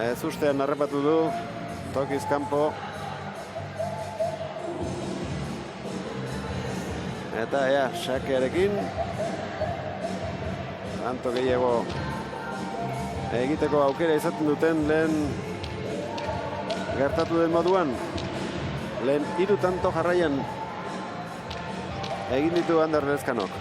Ez ustean harrapatu du, tokiz kanpo. Eta ea, sakearekin. Tanto gehiago egiteko aukera izaten duten lehen gertatu den moduan. Lehen 3 tanto jarraian egin ditu Ander Elezkanok.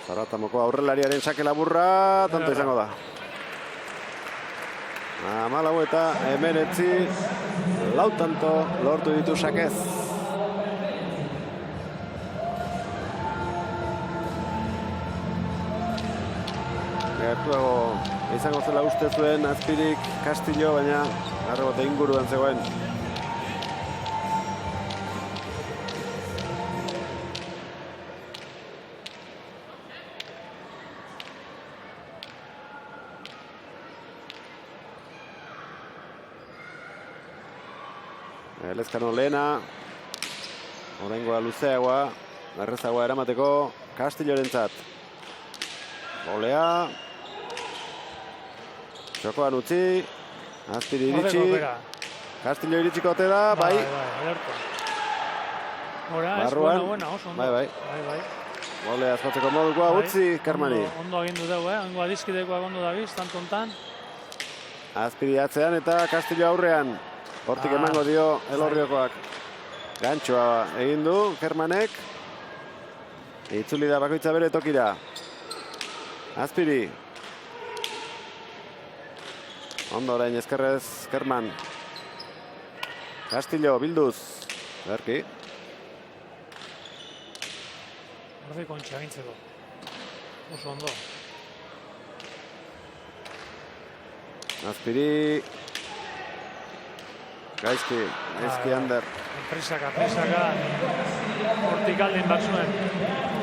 Zaratamoko aurrelariaren sake laburra, tanto izango da. 14 eta 19, 4 tanto lortu ditu sakez. Gertuago izango zela uste zuen Azpirik Castillo, baina arrebote inguruan zegoen. Elezkano lehena, oraingoa luzeagoa, errezagoa eramateko Castillorentzat. Bolea, txokoan utzi, Azpiri iritsi, Castillo iritsiko ote da, bai. Barruan, oso ondo. Bai. Bolea azpatzeko modukoa, utzi Kermani. Ondo agindu dugu, ondo adizkidekoak ondo dabiz, tantontan. Azpiri atzean eta Castillo aurrean. Hortik emango dio Elorriokoak. Gantxoa egin du Kermanek. Itzuli da bakoitza bere tokira. Azpiri. Ondo orain ezkerrez Kerman. Castillo bilduz. Berki. Horri kontxa gintzeko. Oso ondo. Azpiri. Gaizki Ander. Prisaka. Hortik aldin bat zuen.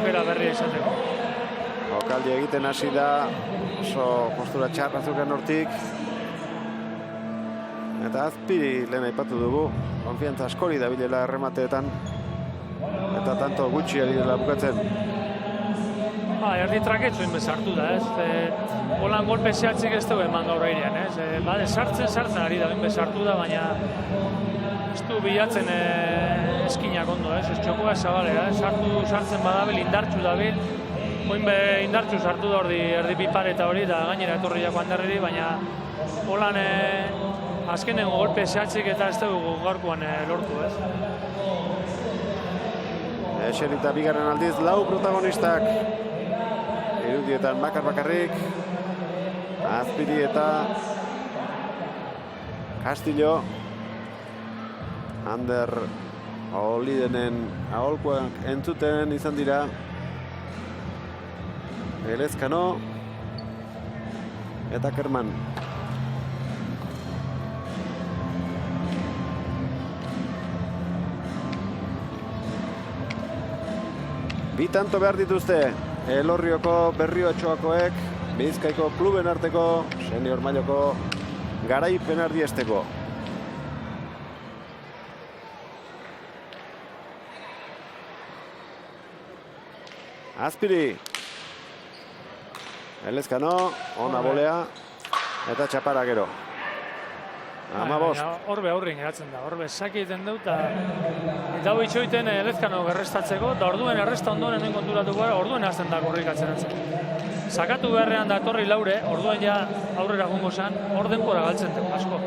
Bera berria izateko. Okaldi egiten hasi da. Oso postura txarra zuken hortik. Eta Azpiri lehen aipatu dugu. Konfiantza askori dabilela erremateetan. Eta tanto gutxi ari dela bukatzen. Erdi traketxoin bezartu da, ez? Holan golpe zehatzik ez dugu eman gaur airean, ez? Bade, sartzen ari da, bezartu da, baina ez du bilatzen eskinak ondo, ez? Ez txokoa zabalera, ez? Sartzen badabil, indartxu dabil. Oin be indartxu sartu da erdi pipareta hori, da gainera etorri jako handarreri, baina holan azkenengo golpe zehatzik eta ez dugu gaurkoan lortu, ez? Eserita bigarren aldiz, lau protagonistak. Irudietan bakarrik. Azpiri eta Castillo. Ander Olidenen aholkuak entzuten izan dira. Elezkano eta Kerman. Bi tanto behar dituzte Elorrioko Berriotxoakoek, Bizkaiko kluben arteko senior mailoko garaipen erdiesteko. Azpiri. Elezkano, ona bolea eta txapara gero. 15. Horbe aurrin geratzen da, horbe saki egiten dut, eta hau itxoiten Elezkano berrestatzeko, eta orduen erresta ondoen hemen konturatuko gara, orduen hasten da korrikatzen atzen. Sakatu beharrean da torri laure, orduen ja aurrera gongo zen, hor denbora galtzen dugu asko.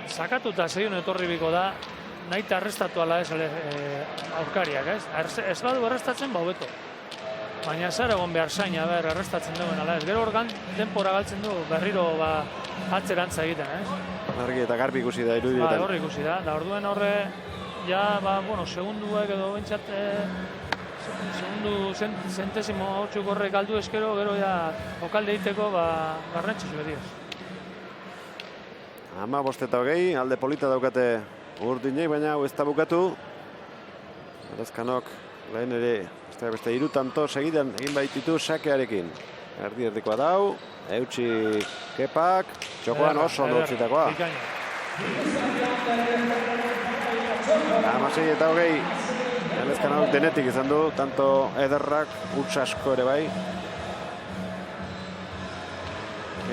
Sakatu eta zeion etorri biko da, nahi eta errestatu ala ez aurkariak, ez? Ez badu errestatzen, hobeto. Baina zer egon behar zain, errestatzen duen ala ez. Gero organ denpora galtzen du berriro atzerantza egiten, ez? Argi eta garbi ikusi da irudietan. Horri ikusi da, da orduen horre, ja, segunduek edo bentsat, segundu zentesimo hortxuk horrek galdu eskero, gero ja, okalde egiteko, garrantzitsu beti ez. 15 eta 20, alde polita daukate urdinei, baina hau ez da bukatu. Elezkanok lehen ere, beste 3 tanto segidan egin baititu sakearekin. Erdi-erdikoa dau, eutxi Kepak, txokoan oso ondo utzitakoa. 16 eta 20, Elezkanok denetik izan du, tanto ederrak, utz asko ere bai.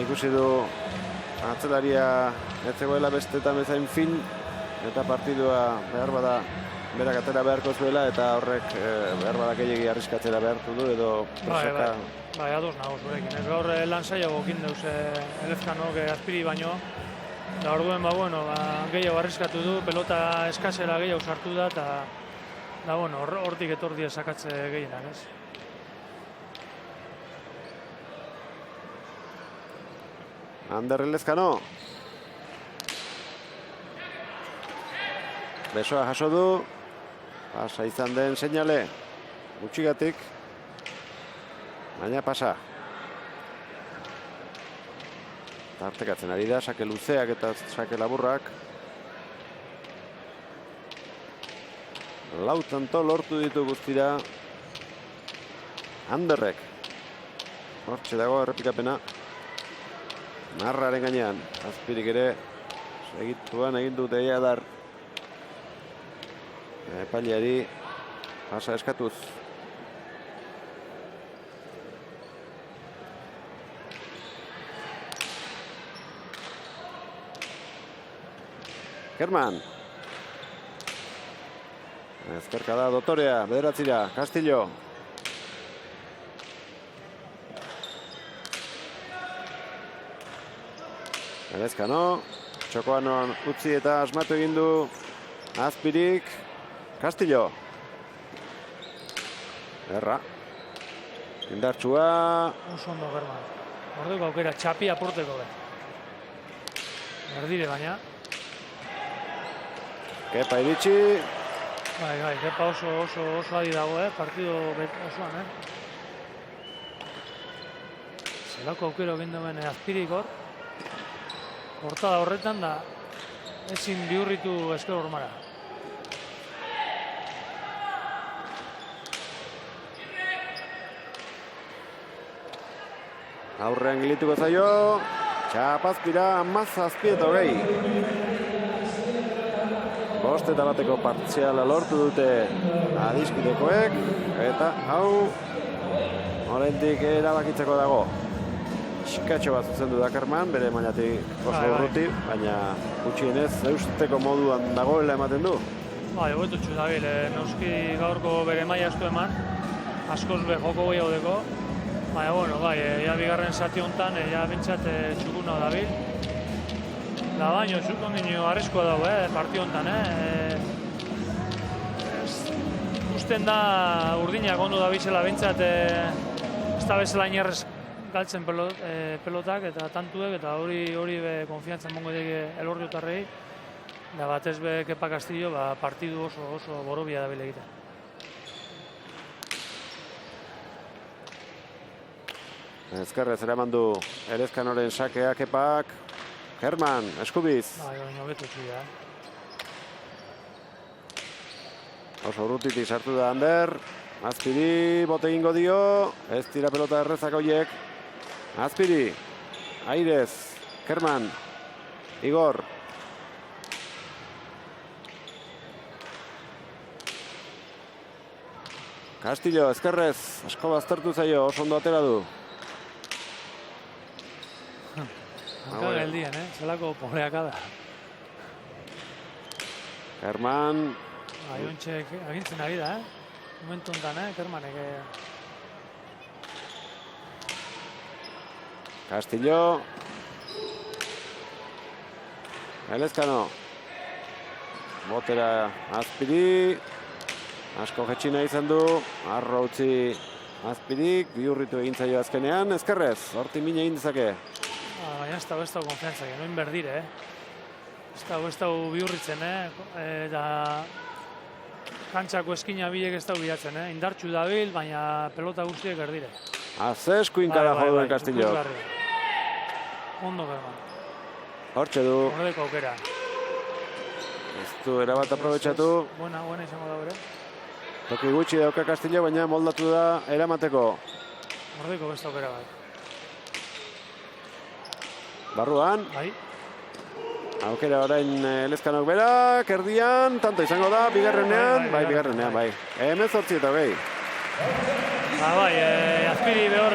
Ikusi du atzelaria ez zegoela bestetan bezain fin, eta partidua behar bada berak atera beharko zuela, eta horrek behar bada gehiagi arriskatzera behartu du, edo presaka... Bai, ados nago zurekin. Ez gaur lan zailago ekin deuz Elezkanok Azpiri baino, da orduen, gehiago arriskatu du, pelota eskasera gehiago sartu da, eta hortik etordi sakatze gehienak, ez? Ander Elezkano. Besoa jaso du. Pasa izan den seinale. Gutxigatik. Baina pasa. Tartekatzen ari da, sake luzeak eta sake laburrak. Lau tanto lortu ditu guztira Anderrek. Hortxe dago errepikapena. Marraren gainean, Azpirik ere segituan egin dute Adar. Epaileari pasa eskatuz. Kerman. Ezkerka da Dotorea, bederatzira, Castillo. Elezkano, txokoan utzi eta asmatu egin du Azpirik. Castillo. Erra. Indartsua. Oso ondo German. Orduko aukera txapi apurteko be. Erdire baina. Kepa iritsi. Bai, Kepa oso adi dago, partido osoan, Zelako aukero egin duen Azpirik hor. Kortada horretan da ezin bihurritu esker hormara. Aurrean gilituko zaio. Txapazpira, 17 eta 20. 5-1 partziala lortu dute adiskidekoek, eta hau oraindik erabakitzeko dago. Txikatxo bat zuzendu da Kerman, bere mailatik oso urruti, baina gutxienez eusteko moduan dagoela ematen du. Bai, hobetutxu dabil, noski gaurko bere maila asko eman, askoz be joko gehiago deko. Baina, bueno, bai, ja bigarren zati honetan, ja bintzat txukuna dabil. Da baino, txukondino arriskoa dago, partio honetan, Usten da urdinak ondo dabiltzela bintzat, ez da bezala inerrez galtzen pelotak eta tantuek, eta hori be konfiantzan mongo dike Elorriotarrei. Da batez be Kepa Castillo, partidu oso borobia dabil egiten. Ezkerrez eraman du Elezkanoren sakea Kepak. Kerman, eskubiz. Bai, baina hobetutxu da. Oso urrutitik sartu da Ander. Azpiri, bote egingo dio. Ez tira pelota errezak horiek. Azpiri, Airez, Kerman, Igor. Castillo, ezkerrez, asko baztertu zaio, oso ondo atera du. Hanka geldien, zelako pobreaka da. Kerman. Aiontxek agintzen ari da, momentu honetan, Kermanek. Castillo. Elezkano. Botera Azpiri. Asko jetxina izan du. Arro utzi Azpirik. Bihurritu egin zaio azkenean. Ezkerrez, horti mine egin dezake. Baina ez dago konfiantzak, noin berdire, Ez dago bihurritzen, eta kantxako eskina bilek ez dago bilatzen, Indartxu dabil, baina pelota guztiek erdire. Ze eskuinkara jo duen Castillo. Ondo Kerman. Hortxe du. Horreko aukera. Ez du erabat aprobetxatu. Buena izango da bere. Toki gutxi dauka Castillo, baina moldatu da eramateko. Horreko beste aukera bat. Barruan. Bai. Aukera orain Elezkanok berak, erdian, tanto izango da, bigarrenean. Bai, bigarrenean, bai. 18-20. Bai, Azpiri behor,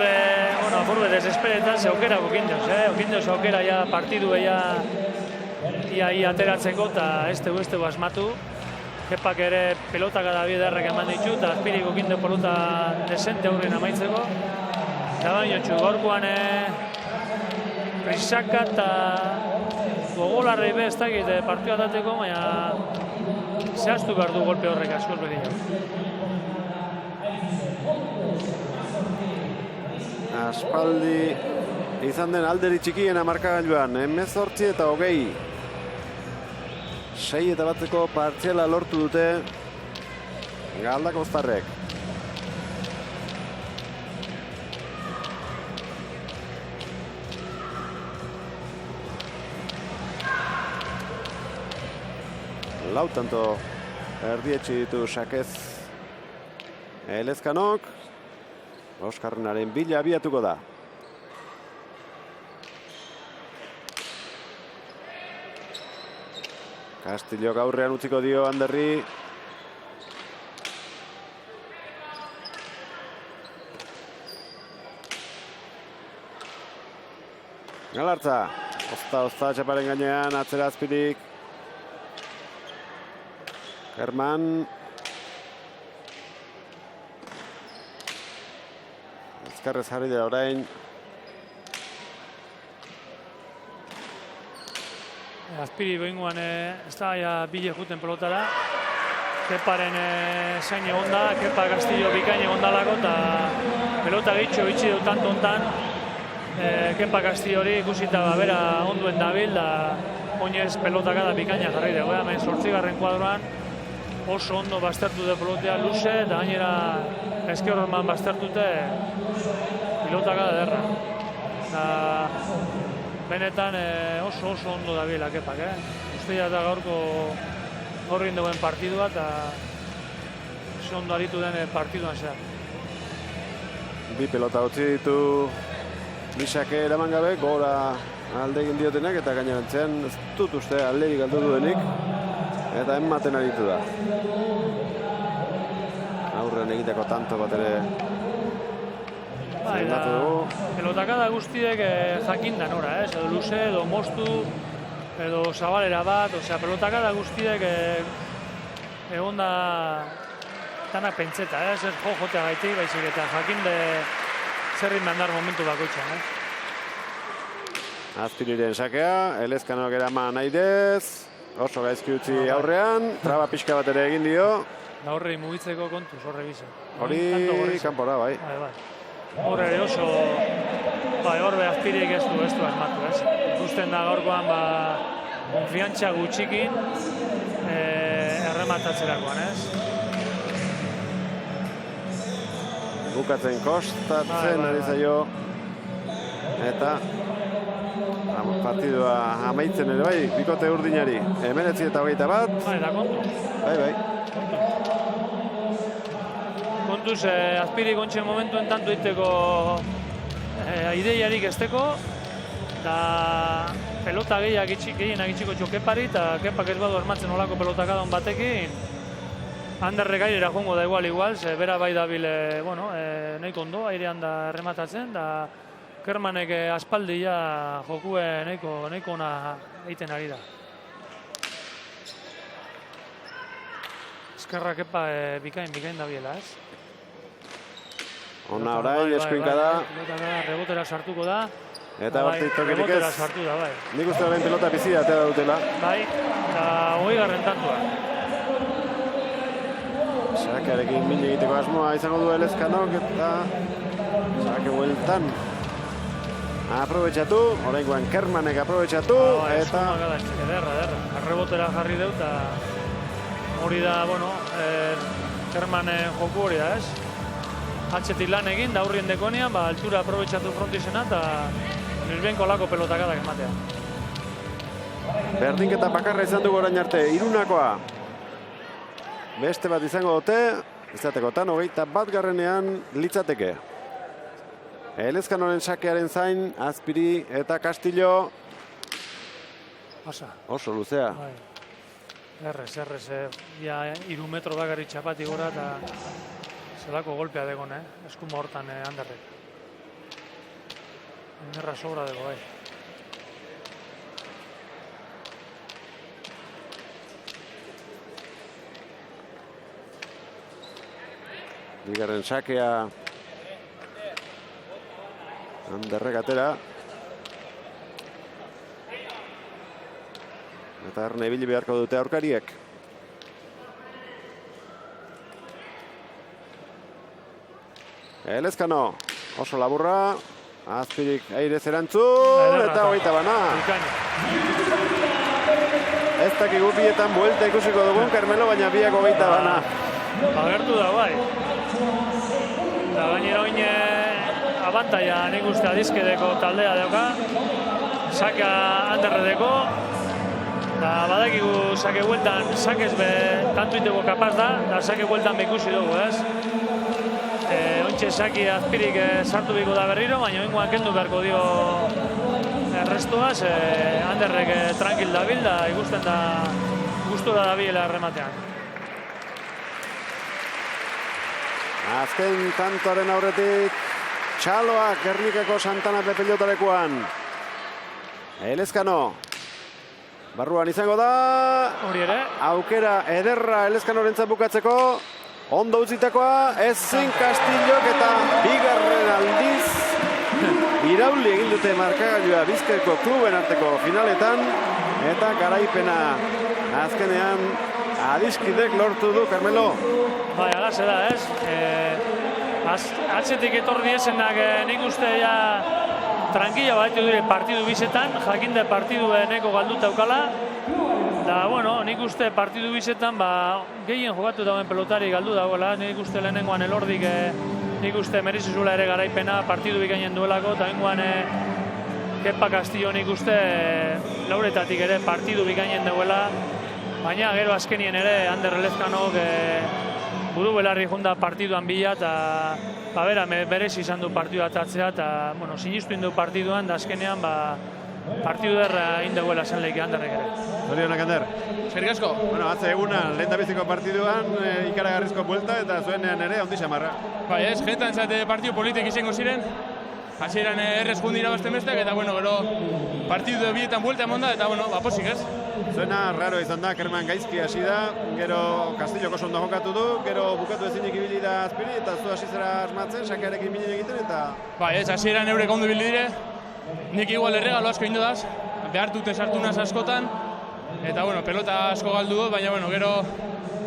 apurbe desesperetan, ze aukera okindeuz, Okindeuz aukera ja partidu ia ateratzeko, eta ez dugu asmatu. Kepak ere pelotak adabi ederrek eman ditu, eta Azpirik okindeu pelota desente aurren amaitzeko. Eta baino txu, gaurkoan prisaka eta gogolarrei be ez dakit partioa dateko, baina zehaztu behar du golpe horrek askoz bedina. Aspaldi izan den alderi txikiena markagailuan, 18-20. 6-1 partziala lortu dute galdakoztarrek. Lau tanto erdietxe ditu sakez Elezkanok. Oskarrenaren bila abiatuko da. Castillo gaurrean utziko dio Anderri. Galartza. Ozta txaparen gainean, atzera Azpirik. Kerman. Ezkerrez jarri dira orain. Azpiri behinguan ez da bile juten pelotara. Keparen zain egon da, Kepa Castillo bikain egon dalako, eta pelota gehitxo bitxi dut tanto hontan. Kepa Castillo hori ikusita bera onduen dabil, da oinez pelotaka da bikaina jarri dugu. Hemen 8. kuadroan oso ondo baztertu de pelotea luze, eta gainera eskerrorman baztertute pilotaka da derra. Benetan oso ondo dabiela Kepak, Ustea da gaurko horrin duen partidua, eta oso ondo aritu den partiduan zehar. Bi pelota utzi ditu bisake eraman gabe, gora alde egin diotenak, eta gainerantzean ez dut uste alderik galdu duenik. Eta ematen aritu da. Aurrean egiteko tanto bat ere zendatu dugu. Pelotakada guztiek jakinda nora, edo luze, edo moztu, edo zabalera bat, pelotakada guztiek egon da tanak pentseta, ez jotea gaitik, baizik eta jakinde zerrin bandar momentu bakoitzan. Azpiriren sakea, Elezkanok eraman nahi dez, oso gaizki utzi aurrean, traba pixka bat ere egin dio. Da horrei mugitzeko kontuz, horre gisa. Hori kanpora, bai. Horre ere oso, horbe Azpirik ez du asmatu, ez? Ikusten da gaurkoan, konfiantza gutxikin errematatzerakoan, ez? Bukatzen kostatzen ari zaio. Eta partidua amaitzen ere bai, bikote urdinari. 19-21. Da kontuz. Bai. Kontuz, Azpirik ontsen momentuen tanto iteko ideiarik esteko, da pelota gehienak itxiko txokepari, eta kepak ez badu armatzen olako pelotakadon batekin, Anderrek airera jongo da igual, ze bera bai dabil, nahiko ondo, airean da errematatzen, da Kermanek aspaldia jokue nahiko ona egiten ari da. Eskerra kepa bikain da biela, ez? Ona orain, eskuinka da. Rebotera sartuko da. Eta hortik tokirik ez. Rebotera sartu da, bai. Nik uste orain pelota bizia atea dutela. Bai, eta 20. tantua. Sakearekin min egiteko asmoa izango du Elezkanok eta sake bueltan. Aprobetxatu, oraingoan Kermanek aprobetxatu, eta... Ederra. Rebotera jarri dut, eta hori da, Kermanen joku hori da, ez? Atxetik lan egin, da hurrien dekonean, altura aprobetxatu frontizena, eta nirbenko lako pelotakadak ematea. Berdinketa bakarra izan dugu orain arte, irunakoa. Beste bat izango dute, izatekotan 21. litzateke. Elezkanoren sakearen zain, Azpiri eta Castillo. Oso luzea. Errez, ja 3 metro bakarri txapati gora eta zelako golpea degon, eskuma hortan Anderrek. Enerra sobra dego, bai. Bigarren sakea Anderrek atera. Eta erne ibili beharko dute aurkariek. Elezkano, oso laburra. Azpirik airez erantzun, eta 21. Ez dakigu bietan buelta ikusiko dugun, Carmelo, baina biak 21. Agertu da, bai. Eta gainera oin abantaia nik uste adizkedeko taldea dauka. Saka Anderredeko. Da badakigu sake bueltan, sakez be tantu iteko kapaz da, da sake bueltan ikusi dugu, ez? Ontxe saki Azpirik sartu biko da berriro, baina oingoan kendu beharko dio errestuaz, Anderrek tranquil dabil, da ikusten da gustura dabilela errematean. Azken tantoaren aurretik, Txaloak Gernikako Santana pelotalekoan. Elezkano. Barruan izango da. Hori ere. Aukera ederra Elezkanorentzat bukatzeko. Ondo utzitakoa, ezin Castillok eta bigarren aldiz irauli egin dute markagailua Bizkaiko kluben arteko finaletan. Eta garaipena azkenean adiskidek lortu du, Carmelo. Bai, alase da, ez? Atzetik etorri esenak nik uste ja tranquila baitu dire partidu bizetan, jakinde partidu neko galduta aukala. Da, nik uste partidu bizetan, gehien jokatu dauen pelotari galdu dagoela, nik uste lehenengoan Elordik, nik uste merizizula ere garaipena partidu bikainen duelako, eta bengoan Kepa Castillo nik uste lauretatik ere partidu bikainen duela, baina gero azkenien ere Ander Elezkanok buru belarri junda partiduan bila, eta berez izan du partidu atatzea, eta sinistu indu partiduan, da azkenean partidu derra indeguela zen leike Anderrek ere. Zorionak, Ander. Eskerrik asko. Bueno, atze egunan, lehen da biziko partiduan, ikaragarrizko buelta eta zuenean ere ondi xamarra. Bai, ez, jentan zate partidu politik izango ziren. Hasieran errez jundi irabazten besteak, eta bueno, gero partidu bietan buelta eman da, eta bueno, posik ez. Zuena raro izan da, Kerman gaizki hasi da, gero Kastillok oso ondo jokatu du, gero bukatu ezinik ibili da Azpiri, eta zu hasi zera asmatzen, sakearekin binen egiten, eta... Bai, ez, hasieran eurek ondo ibili dire, nik igual erregalo asko ingo daz, behartute sartu naz askotan, eta bueno, pelota asko galdu dut, baina bueno, gero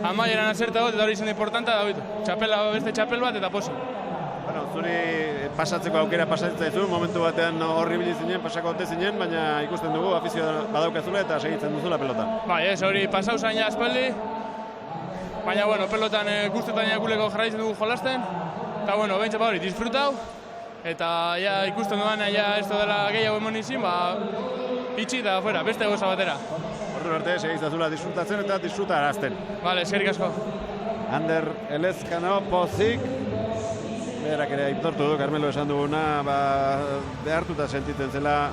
amaieran azerta dut, eta hori izan da importanta, da beste txapel bat, eta posi. Bueno, zuri pasatzeko aukera pasatzen zaizu, momentu batean horri bili zinen, pasako ote zinen, baina ikusten dugu afizioa badaukazula eta segitzen duzula pelotan. Bai, ez, hori pasau zain ja aspaldi, baina bueno, pelotan guztetan jakuleko jarraitzen dugu jolasten, eta bueno, behintza hori, disfrutau, eta ja ikusten duan, ja ez dela gehiago emon izin, itxi eta fuera, beste goza batera. Ordu arte, segitzazula disfrutatzen eta disfrutarazten. Vale, eskerrik asko. Ander Elezkano, pozik. Berak ere aitortu du, Carmelo esan duguna, behartuta sentitzen zela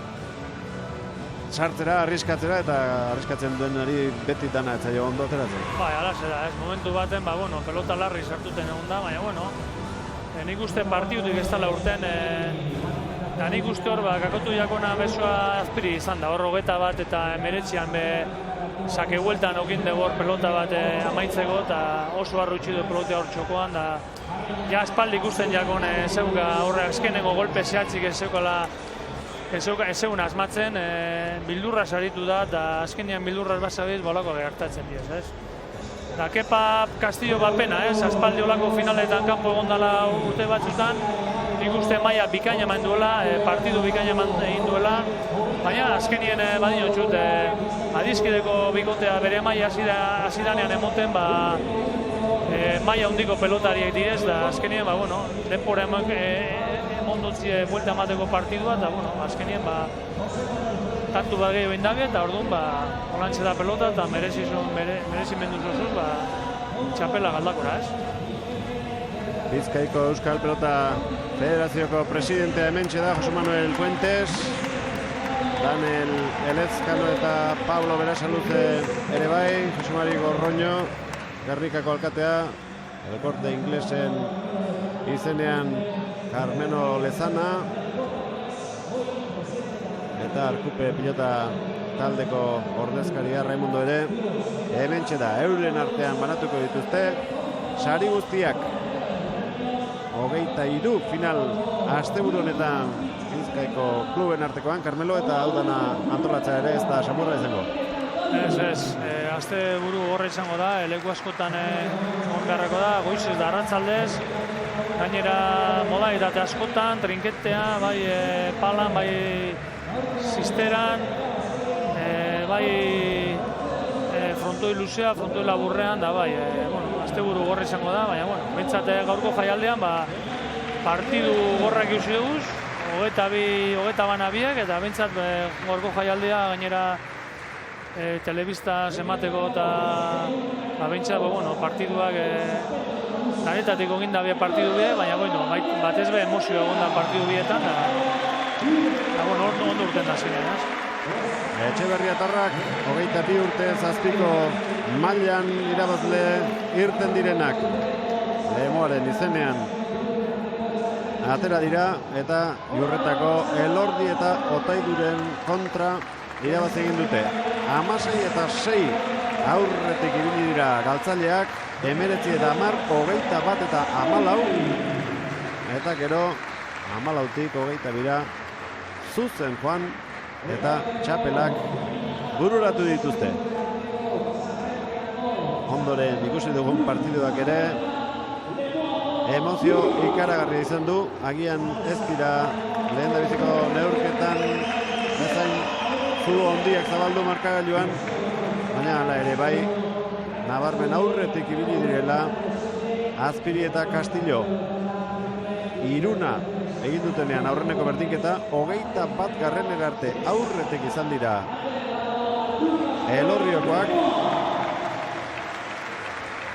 sartzera, arriskatzera, eta arriskatzen duenari beti dana etzaio ondo ateratzen. Bai, ala zera, ez momentu baten, bueno, pelota larri sartuten egon da, baina, bueno, nik uste partidutik ez dela urten, eta nik uste hor, kakotu jakona besoa Azpiri izan da, hor 21 eta 19 sake hueltan okin dugu hor pelota bat amaitzeko, eta oso arrutsi du pelotea hor txokoan, da ja espaldi ikusten jakon zeuka horre azkenengo golpe zehatzik ez zeun asmatzen, bildurra saritu da, eta azkenean bildurra basabiz bolako gertatzen dioz, ez? Da Kepa Castillo bapena, ez? Aspaldi olako finaletan kanpo egondala urte batzutan, nik uste maila bikaina eman duela, partidu bikaina eman egin duela, baina azkenien badin txut, adizkideko bikotea bere maila hasidanean emoten, maila handiko pelotariek direz, da azkenien, bueno, denpora emondotzie buelta emateko partidua, eta, bueno, azkenien, tantu gehiago indage, eta orduan, holantxe da pelota, eta merezimendu zozuz, txapela galdakora, ez? Bizkaiko Euskal Pelota Federazioko presidentea hementxe da, Jose Manuel Fuentes, Daniel Elezkano eta Pablo Berasaluze ere bai, Jose Mari Gorroño, Gernikako alkatea, El Corte Inglesen izenean Carmeno Lezana, eta Arkupe pilota taldeko ordezkaria Raimundo ere, hementxe da, euren artean banatuko dituzte, sari guztiak 23 final asteburu honetan Bizkaiko kluben artekoan, Carmelo, eta hau dana antolatza ere ez da samurra izango. Ez, asteburu horre izango da, leku askotan ongarrako da, goizez da arratzaldez, gainera modalitate askotan, trinketea, bai palan, bai zisteran, bai frontoi luzea, frontoi laburrean, da bai, asteburu gorra izango da, baina, bueno, bentsat gaurko jaialdean, partidu gorrak ikusi duguz, 22 eta bentsat gaurko jaialdea gainera telebista emateko eta bentsat, bueno, partiduak danetatik egin da partidu bie, baina, bueno, batez be emozio egon da partidu bietan, eta, bueno, ondo urten da ziren, ez? Etxeberriatarrak 22 urte zazpiko mailan irabazle irten direnak Lemoaren izenean atera dira, eta Lurretako Elordi eta Otaiduren kontra irabazi egin dute. 16 eta 6 aurretik ibili dira galtzaileak, 19 eta 10, 21 eta 14, eta gero 14tik 22 zuzen joan, eta txapelak bururatu dituzte. Ondoren ikusi dugun partiduak ere emozio ikaragarria izan du, agian ez dira lehendabiziko neurketan bezain zulo handiak zabaldu markagailuan, baina hala ere bai, nabarmen aurretik ibili direla Azpiri eta Castillo. Iruna egin dutenean aurreneko berdinketa, 21 arte aurretik izan dira Elorriokoak,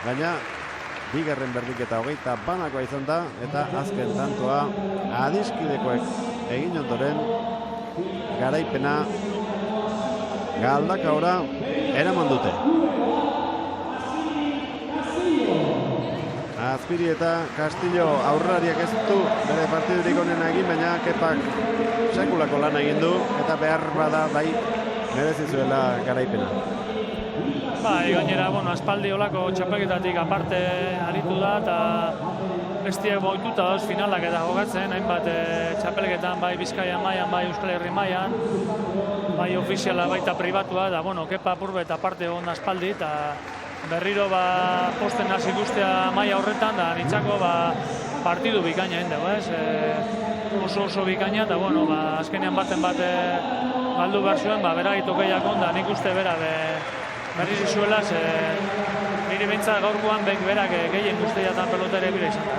baina bigarren berdinketa 21 izan da, eta azken tantoa adiskidekoek egin ondoren garaipena Galdakaora eraman dute. Azpiri eta Castillo aurrariak ez du bere partidurik onena egin, baina Kepak sekulako lana egin du eta behar bada bai merezi zuela garaipena. Bai, gainera, aspaldi olako txapelketatik aparte aritu da eta bestiak boituta dauz finalak eta jokatzen, hainbat txapelketan bai Bizkaia mailan, bai Euskal Herri mailan, bai ofiziala baita pribatua, da Kepa apurbe eta aparte egon aspaldi eta berriro posten hasi guztia maila horretan, da nintzako partidu bikaina egin dugu, ez? Oso bikaina, eta azkenean baten galdu behar zuen, beragit okeiak onda, nik uste bera berriz izuela, niri bintzat gaurkoan berak gehien guztiatan pelota ere bira izan da.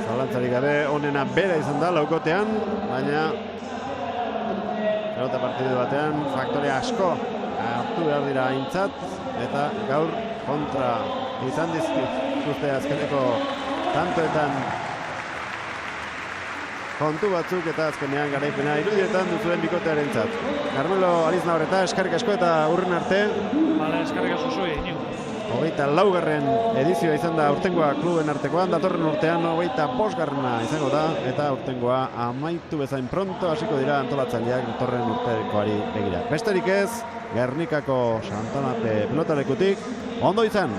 Zalantzarik gabe onena bera izan da laukotean, baina pelota partidu batean faktore asko hartu behar dira aintzat, eta gaur kontra izan dizkizute azkeneko tantoetan kontu batzuk eta azkenean garaipena irudietan duzuen bikotearen zat. Carmelo Ariznabarreta, eskarrik asko eta urren arte. Bale, eskarrik asko zui, Inigo. 24. edizioa izan da aurtengoa kluben artekoan, datorren urtean 25. izango da, eta aurtengoa amaitu bezain pronto hasiko dira antolatzaileak datorren urtekoari begira. Besterik ez, Gernikako Santanape pelotalekutik, ondo izan!